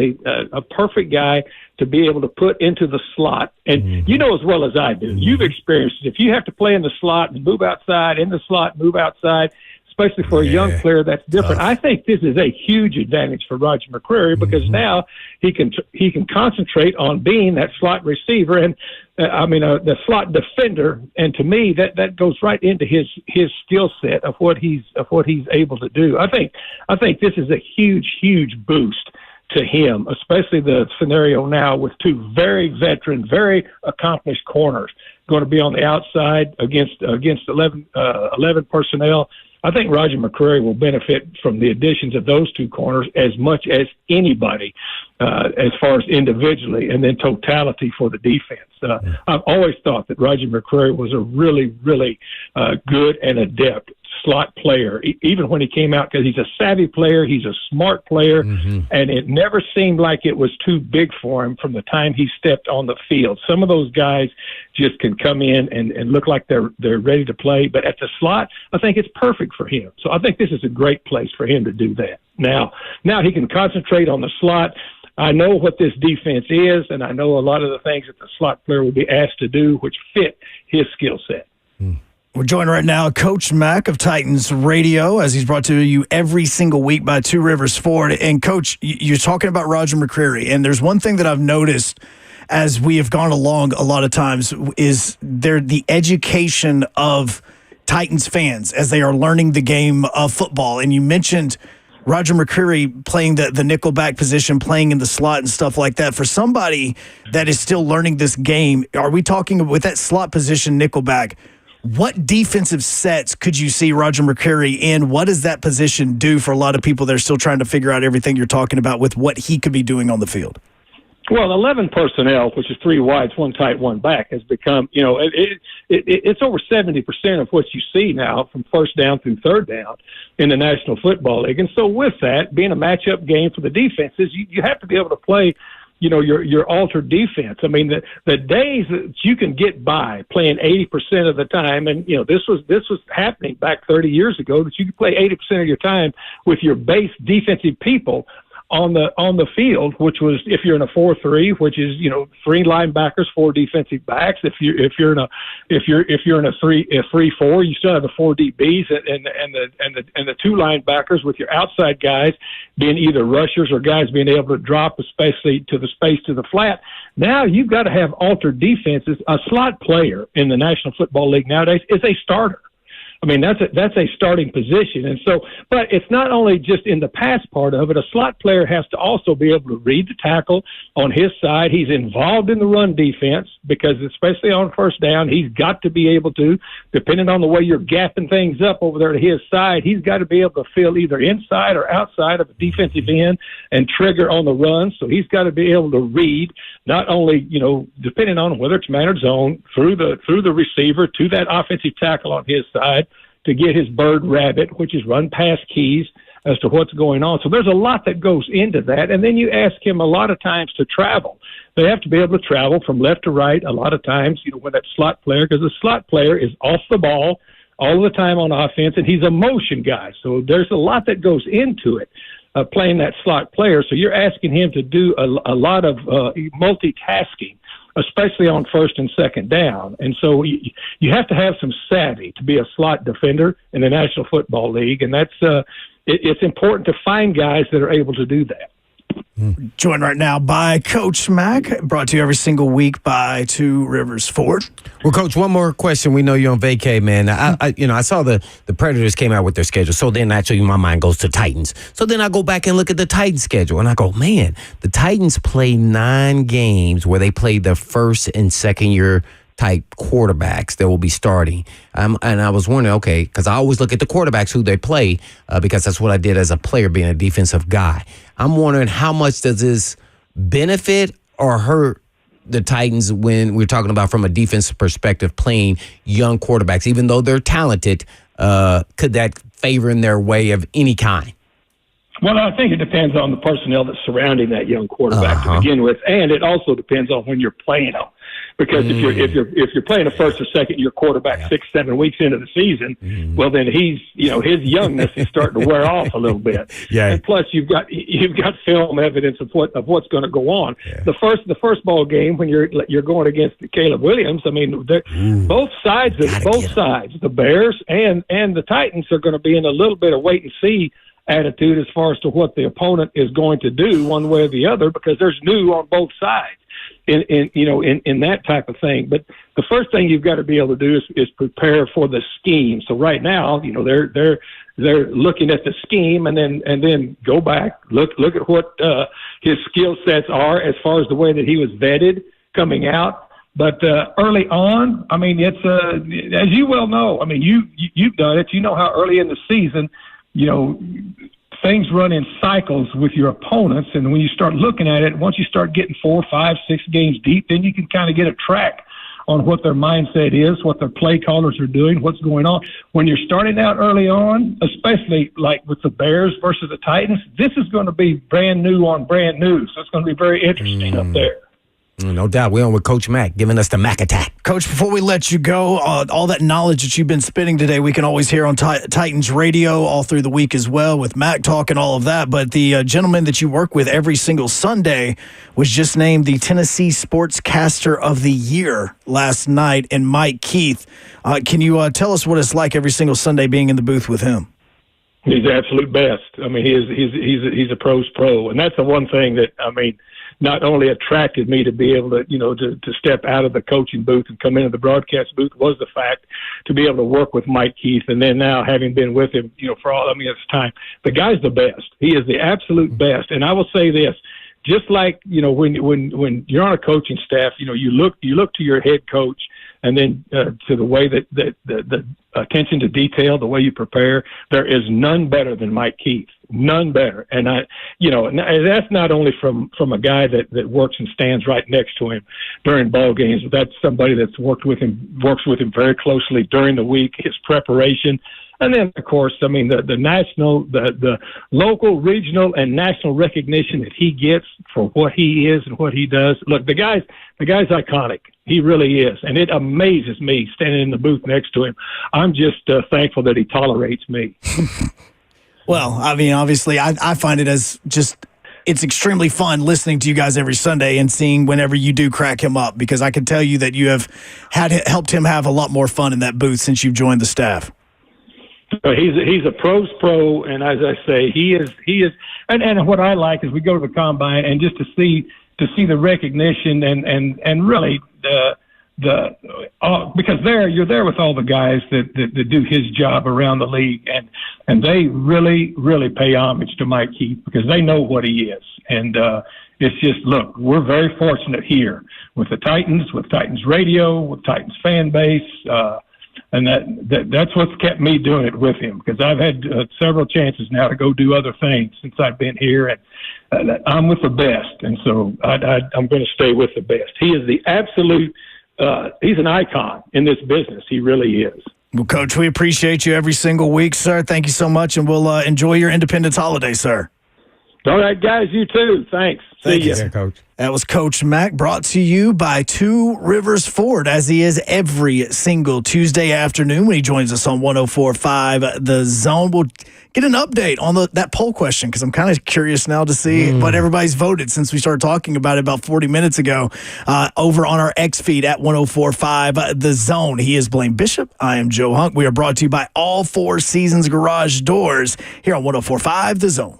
a perfect guy to be able to put into the slot. And you know as well as I do, you've experienced it. If you have to play in the slot and move outside, in the slot, move outside, especially for a young player, that's different. I think this is a huge advantage for Roger McCreary because now he can concentrate on being that slot receiver and the slot defender. And to me, that goes right into his skill set of what he's able to do. I think this is a huge boost to him, especially the scenario now with two very veteran, very accomplished corners going to be on the outside against 11 personnel. I think Roger McCreary will benefit from the additions of those two corners as much as anybody, as far as individually, and then totality for the defense. I've always thought that Roger McCreary was a really, really good and adept slot player, even when he came out, because he's a savvy player, he's a smart player, and it never seemed like it was too big for him from the time he stepped on the field. Some of those guys just can come in and look like they're ready to play, but at the slot, I think it's perfect for him. So I think this is a great place for him to do that. Now he can concentrate on the slot. I know what this defense is, and I know a lot of the things that the slot player will be asked to do, which fit his skill set. We're joined right now, Coach Mack of Titans Radio, as he's brought to you every single week by Two Rivers Ford. And, Coach, you're talking about Roger McCreary, and there's one thing that I've noticed as we have gone along a lot of times is the education of Titans fans as they are learning the game of football. And you mentioned Roger McCreary playing the nickelback position, playing in the slot and stuff like that. For somebody that is still learning this game, are we talking with that slot position, nickelback, what defensive sets could you see Roger McCreary in? What does that position do for a lot of people that are still trying to figure out everything you're talking about with what he could be doing on the field? Well, 11 personnel, which is three wides, one tight, one back, has become, it's over 70% of what you see now from first down through third down in the National Football League. And so with that, being a matchup game for the defenses, you have to be able to play your altered defense. I mean, the days that you can get by playing 80% of the time, and this was happening back 30 years ago, that you could play 80% of your time with your base defensive people on the field, which was, if you're in a 4-3, which is three linebackers, four defensive backs. If you're in a 3-4, you still have the four DBs and the two linebackers with your outside guys being either rushers or guys being able to drop, especially to the space to the flat. Now you've got to have altered defenses. A slot player in the National Football League nowadays is a starter. I mean, that's a starting position. And so, but it's not only just in the pass part of it. A slot player has to also be able to read the tackle on his side. He's involved in the run defense because, especially on first down, he's got to be able to, depending on the way you're gapping things up over there to his side, he's got to be able to feel either inside or outside of a defensive end and trigger on the run. So he's got to be able to read, not only, depending on whether it's man or zone, through the receiver to that offensive tackle on his side, to get his bird rabbit, which is run past keys as to what's going on. So there's a lot that goes into that. And then you ask him a lot of times to travel. They have to be able to travel from left to right a lot of times, when that slot player, because the slot player is off the ball all the time on offense, and he's a motion guy. So there's a lot that goes into it, playing that slot player. So you're asking him to do a lot of multitasking, especially on first and second down. And so you have to have some savvy to be a slot defender in the National Football League, and that's it's important to find guys that are able to do that. Joined right now by Coach Mack, brought to you every single week by Two Rivers Ford. Well, Coach, one more question. We know you're on vacay, man. I saw the Predators came out with their schedule, so then naturally my mind goes to Titans. So then I go back and look at the Titans schedule, and I go, man, the Titans play 9 games where they play the first and second year type quarterbacks that will be starting. And I was wondering, okay, because I always look at the quarterbacks who they play because that's what I did as a player, being a defensive guy. I'm wondering how much does this benefit or hurt the Titans when we're talking about from a defensive perspective playing young quarterbacks, even though they're talented, could that favor in their way of any kind? Well, I think it depends on the personnel that's surrounding that young quarterback to begin with, and it also depends on when you're playing them. Because if you're playing a first or second year quarterback 6-7 weeks into the season, well then his youngness is starting to wear off a little bit. Yeah. And plus you've got film evidence of what's going to go on. Yeah. The first ball game when you're going against Caleb Williams, I mean both sides, the Bears and the Titans are going to be in a little bit of wait and see attitude as far as to what the opponent is going to do one way or the other, because there's new on both sides in that type of thing. But the first thing you've got to be able to do is prepare for the scheme. So right now, they're looking at the scheme and then go back, look at what his skill sets are as far as the way that he was vetted coming out. But early on, I mean, it's as you well know. I mean, you've done it. You know how early in the season, things run in cycles with your opponents, and when you start looking at it, once you start getting 4, 5, 6 games deep, then you can kind of get a track on what their mindset is, what their play callers are doing, what's going on. When you're starting out early on, especially like with the Bears versus the Titans, this is going to be brand new on brand new, so it's going to be very interesting up there. No doubt. We're on with Coach Mack, giving us the Mack attack. Coach, before we let you go, all that knowledge that you've been spitting today, we can always hear on Titans radio all through the week as well with Mack Talk and all of that. But the gentleman that you work with every single Sunday was just named the Tennessee Sportscaster of the Year last night, and Mike Keith. Can you tell us what it's like every single Sunday being in the booth with him? He's the absolute best. I mean, he's a pro's pro, and that's the one thing that, I mean, not only attracted me to be able to, to step out of the coaching booth and come into the broadcast booth was the fact to be able to work with Mike Keith. And then now having been with him, for all, this time, the guy's the best. He is the absolute best. And I will say this, just like, when you're on a coaching staff, you look to your head coach and then to the way that the attention to detail, the way you prepare, there is none better than Mike Keith. None better. And and that's not only from a guy that works and stands right next to him during ball games, but that's somebody that's works with him very closely during the week, his preparation. And then, of course, I mean, the national, the local, regional, and national recognition that he gets for what he is and what he does. Look, the guy's iconic. He really is. And it amazes me standing in the booth next to him. I'm just thankful that he tolerates me. Well, I mean, obviously, I find it as just it's extremely fun listening to you guys every Sunday and seeing whenever you do crack him up, because I can tell you that you have helped him have a lot more fun in that booth since you've joined the staff. He's a pro's pro, and as I say, he is, and what I like is we go to the combine and just to see the recognition and really because you're there with all the guys that do his job around the league, and they really, really pay homage to Mike Keith because they know what he is. And it's just, look, we're very fortunate here with the Titans, with Titans radio, with Titans fan base, and that's what's kept me doing it with him, because I've had several chances now to go do other things since I've been here, and I'm with the best, and so I'm going to stay with the best. He is the absolute he's an icon in this business. He really is. Well, Coach, we appreciate you every single week, sir. Thank you so much, and we'll enjoy your Independence holiday, sir. All right, guys, you too. Thanks. Thank See you, ya. Coach. That was Coach Mack, brought to you by Two Rivers Ford, as he is every single Tuesday afternoon when he joins us on 104.5 The Zone. We'll get an update on that poll question, because I'm kind of curious now to see what everybody's voted since we started talking about it about 40 minutes ago over on our X feed at 104.5 The Zone. He is Blaine Bishop. I am Joe Hunk. We are brought to you by All Four Seasons Garage Doors here on 104.5 The Zone.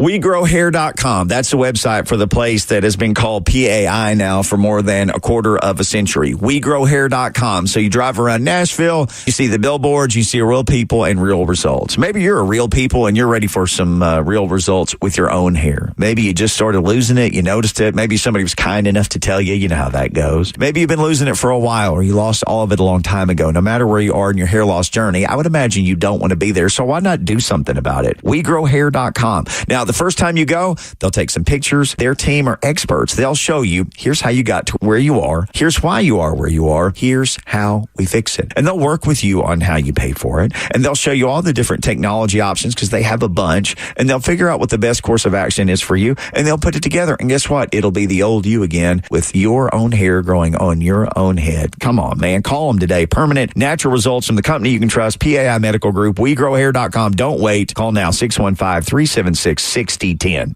WeGrowHair.com. That's the website for the place that has been called PAI now for more than a quarter of a century. WeGrowHair.com. So you drive around Nashville, you see the billboards, you see real people and real results. Maybe you're a real people and you're ready for some real results with your own hair. Maybe you just started losing it, you noticed it. Maybe somebody was kind enough to tell you, you know how that goes. Maybe you've been losing it for a while, or you lost all of it a long time ago. No matter where you are in your hair loss journey, I would imagine you don't want to be there. So why not do something about it? WeGrowHair.com. Now, Now, the first time you go, they'll take some pictures. Their team are experts. They'll show you, here's how you got to where you are. Here's why you are where you are. Here's how we fix it. And they'll work with you on how you pay for it. And they'll show you all the different technology options because they have a bunch. And they'll figure out what the best course of action is for you. And they'll put it together. And guess what? It'll be the old you again with your own hair growing on your own head. Come on, man. Call them today. Permanent natural results from the company you can trust. PAI Medical Group. WeGrowHair.com. Don't wait. Call now. 615-376-6010.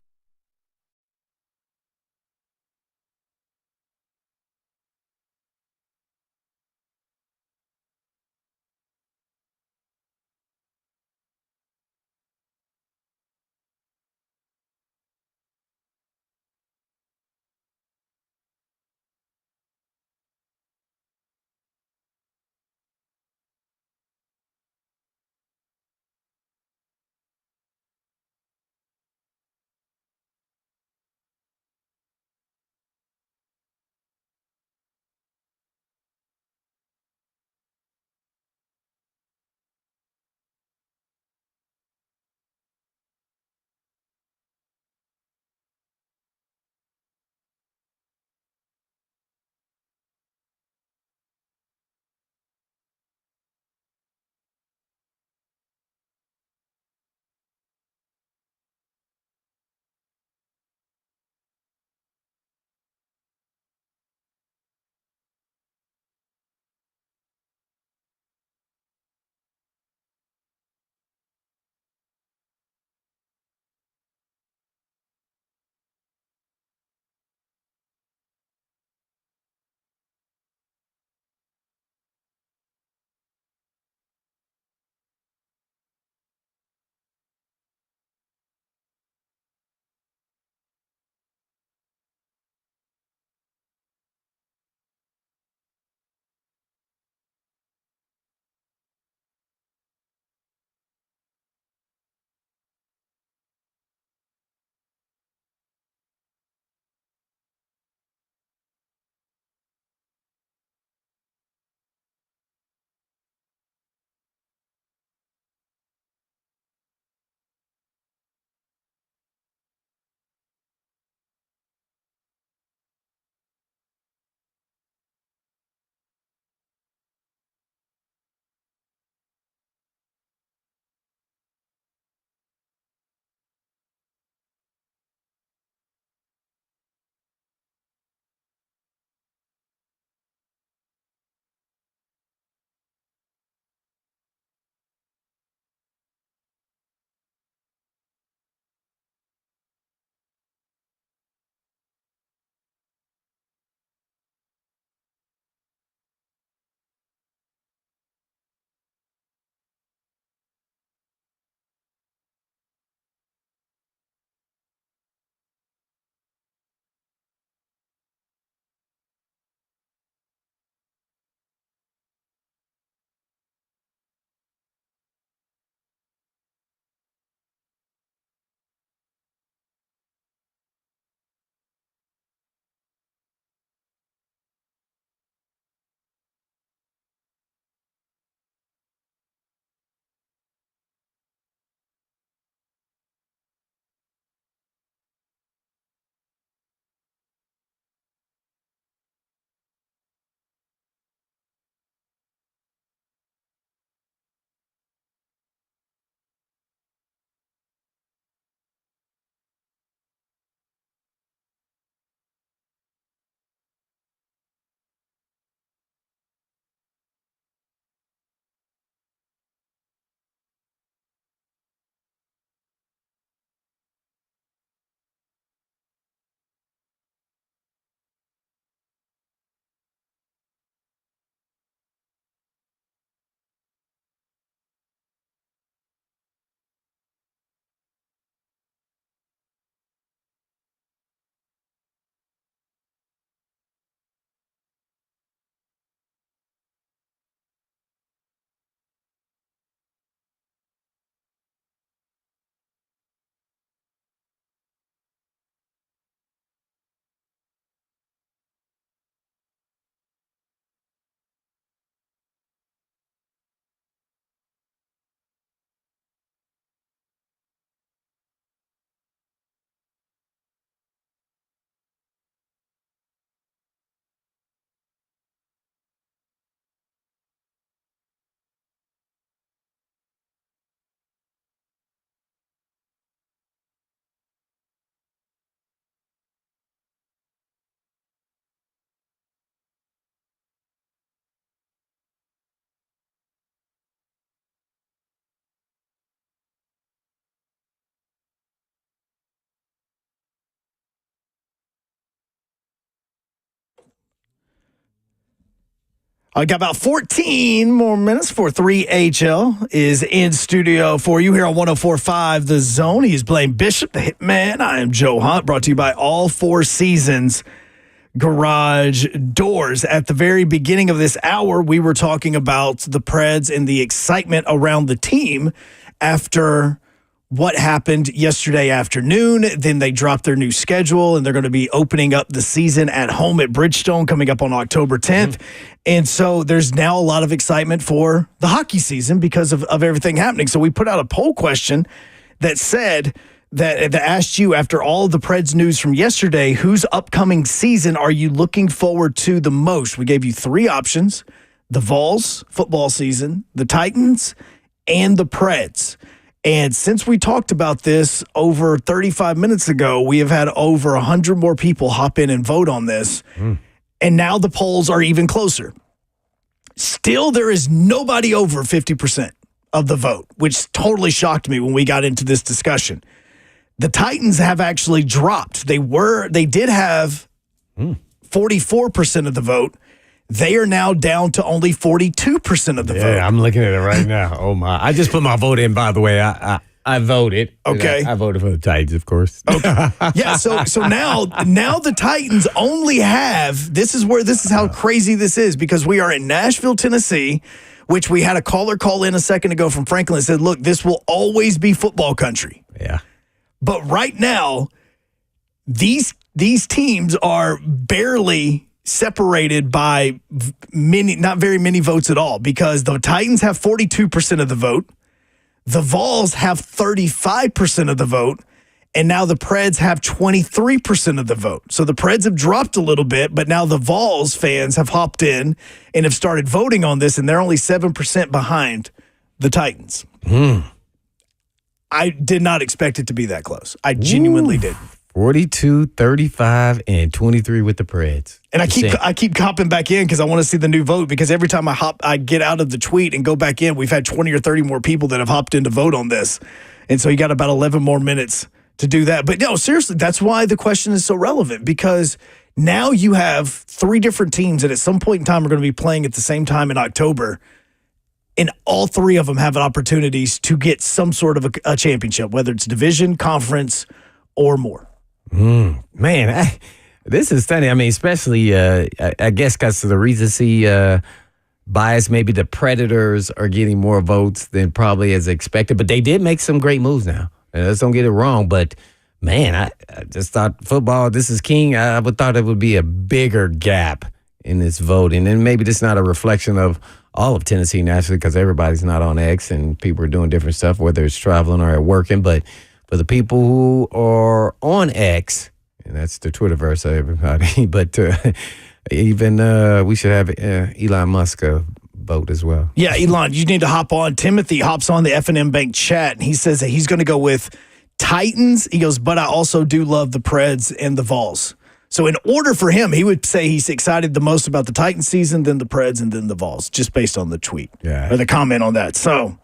I got about 14 more minutes for 3HL is in studio for you here on 104.5 The Zone. He's Blaine Bishop, the Hitman. I am Joe Hunt, brought to you by All Four Seasons Garage Doors. At the very beginning of this hour, we were talking about the Preds and the excitement around the team after what happened yesterday afternoon. Then they dropped their new schedule, and they're going to be opening up the season at home at Bridgestone coming up on October 10th. And so there's now a lot of excitement for the hockey season because of everything happening. So we put out a poll question that said that asked you, after all of the Preds news from yesterday, whose upcoming season are you looking forward to the most? We gave you three options: the Vols football season, the Titans, and the Preds. And since we talked about this over 35 minutes ago, we have had over 100 more people hop in and vote on this. And now the polls are even closer. Still, there is nobody over 50% of the vote, which totally shocked me when we got into this discussion. The Titans have actually dropped. They did have 44% of the vote. They are now down to only 42% of the vote. Yeah, I'm looking at it right now. Oh, my. I just put my vote in, by the way. I voted. Okay. I voted for the Titans, of course. Okay. Yeah, so now the Titans only have, this is how crazy this is, because we are in Nashville, Tennessee, which we had a caller call in a second ago from Franklin and said, look, this will always be football country. Yeah. But right now, these teams are barely separated by not very many votes at all, because the Titans have 42% of the vote, the Vols have 35% of the vote, and now the Preds have 23% of the vote. So the Preds have dropped a little bit, but now the Vols fans have hopped in and have started voting on this, and they're only 7% behind the Titans. I did not expect it to be that close. I genuinely did. 42, 35, and 23 with the Preds. And I keep hopping back in because I want to see the new vote, because every time I get out of the tweet and go back in, we've had 20 or 30 more people that have hopped in to vote on this. And so you got about 11 more minutes to do that. But no, seriously, that's why the question is so relevant, because now you have three different teams that at some point in time are going to be playing at the same time in October. And all three of them have opportunities to get some sort of a championship, whether it's division, conference, or more. Man, this is funny. I mean, especially, I guess, because of the recency bias, maybe the Predators are getting more votes than probably as expected. But they did make some great moves now. Let's don't get it wrong. But, man, I just thought football, this is king. I would thought it would be a bigger gap in this voting. And maybe this is not a reflection of all of Tennessee, naturally, because everybody's not on X and people are doing different stuff, whether it's traveling or working. But for the people who are on X, and that's the Twitterverse of everybody, but even we should have Elon Musk vote as well. Yeah, Elon, you need to hop on. Timothy hops on the F&M Bank chat, and he says that he's going to go with Titans. He goes, but I also do love the Preds and the Vols. So in order for him, he would say he's excited the most about the Titans season, then the Preds, and then the Vols, just based on the tweet or the comment on that. So,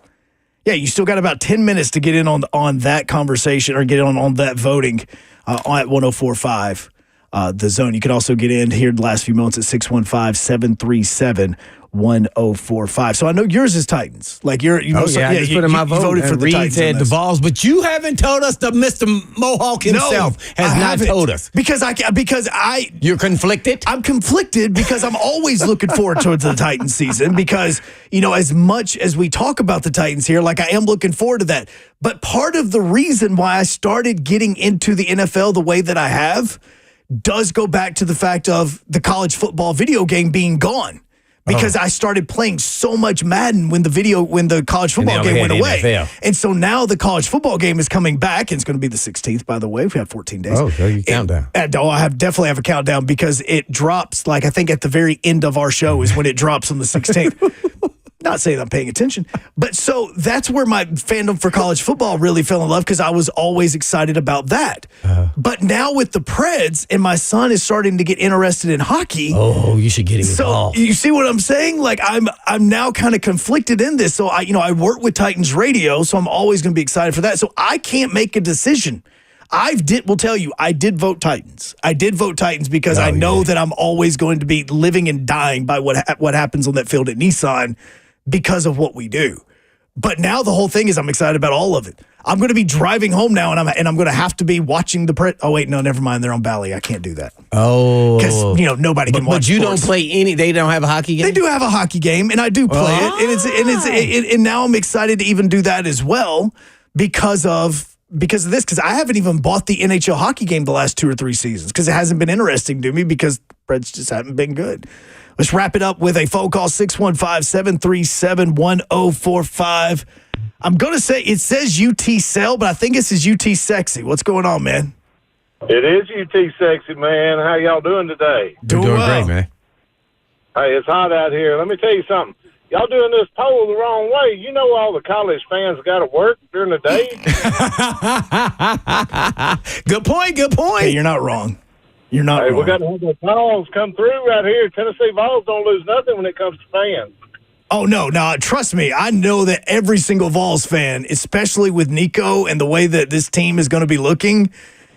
yeah, you still got about 10 minutes to get in on that conversation or get on that voting at 104.5 The Zone. You can also get in here the last few moments at 615-737-1045. So I know yours is Titans. Like I just put in my vote. You voted for the Titans. Said the Vols, but you haven't told us that Mr. Mohawk himself has not told us. Because You're conflicted? I'm conflicted because I'm always looking forward to the Titans season, because, as much as we talk about the Titans here, like I am looking forward to that. But part of the reason why I started getting into the NFL the way that I have does go back to the fact of the college football video game being gone. Because I started playing so much Madden when the college football game went away. NFL. And so now the college football game is coming back, and it's going to be the 16th, by the way. We have 14 days. Oh, so you countdown. I definitely have a countdown, because it drops, I think at the very end of our show is when it drops on the 16th. Not saying I'm paying attention, but so that's where my fandom for college football really fell in love, because I was always excited about that. But now with the Preds, and my son is starting to get interested in hockey. Oh, you should get him involved. So you see what I'm saying? Like I'm now kind of conflicted in this. So I work with Titans Radio, so I'm always going to be excited for that. So I can't make a decision. will tell you, I did vote Titans. I did vote Titans because I know that I'm always going to be living and dying by what happens on that field at Nissan because of what we do. But now the whole thing is I'm excited about all of it. I'm going to be driving home now, and I'm going to have to be watching the. Oh wait, no, never mind. They're on Bally. I can't do that. Oh, because nobody can watch. But you sports. don't play any. They don't have a hockey game. They do have a hockey game, and I do play it, and now I'm excited to even do that as well because of this. Because I haven't even bought the NHL hockey game the last 2 or 3 seasons because it hasn't been interesting to me because Preds just haven't been good. Let's wrap it up with a phone call, 615-737-1045. I'm going to say it says UT Sell, but I think it says UT Sexy. What's going on, man? It is UT Sexy, man. How y'all doing today? Doing well. great, man. Hey, it's hot out here. Let me tell you something. Y'all doing this poll the wrong way. You know all the college fans got to work during the day. Good point. Hey, you're not wrong. You're not Hey, wrong. we got to have the Vols come through right here. Tennessee Vols don't lose nothing when it comes to fans. Oh, no, trust me. I know that every single Vols fan, especially with Nico and the way that this team is going to be looking,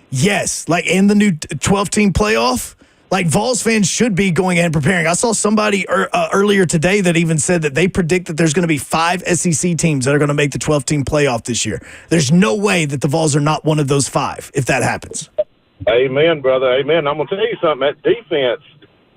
yes, like in the new 12-team playoff, like Vols fans should be going ahead and preparing. I saw somebody earlier today that even said that they predict that there's going to be 5 SEC teams that are going to make the 12-team playoff this year. There's no way that the Vols are not one of those 5 if that happens. Amen, brother. Amen. I'm going to tell you something. That defense,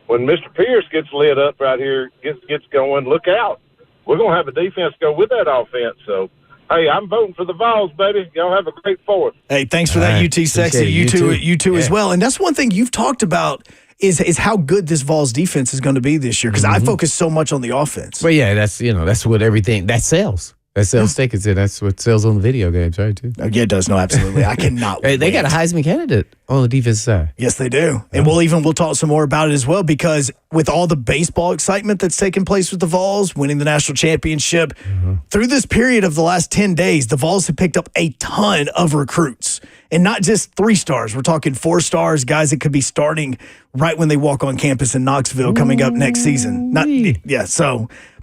when Mr. Pierce gets lit up right here, gets going, look out. We're going to have a defense go with that offense. So, hey, I'm voting for the Vols, baby. Y'all have a great 4th. Hey, thanks for that, All UT right. Sexy. Appreciate You too as Yeah. well. And that's one thing you've talked about is how good this Vols defense is going to be this year because I focus so much on the offense. But yeah, that's what everything that sells. That sells tickets. And that's what sells on the video games, right? Too. Yeah, it does. No, absolutely. I cannot Hey, they wait. got a Heisman candidate on the defense side. Yes, they do. And we'll talk some more about it as well because with all the baseball excitement that's taking place with the Vols, winning the national championship, through this period of the last 10 days, the Vols have picked up a ton of recruits. And not just 3 stars. We're talking 4 stars, guys that could be starting right when they walk on campus in Knoxville coming up next season.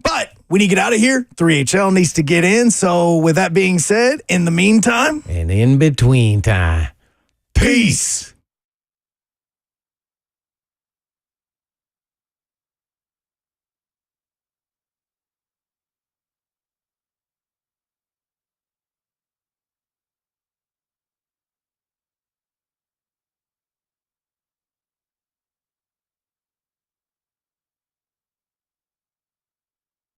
But we need to get out of here. 3HL needs to get in. So with that being said, in the meantime, And in between time. peace.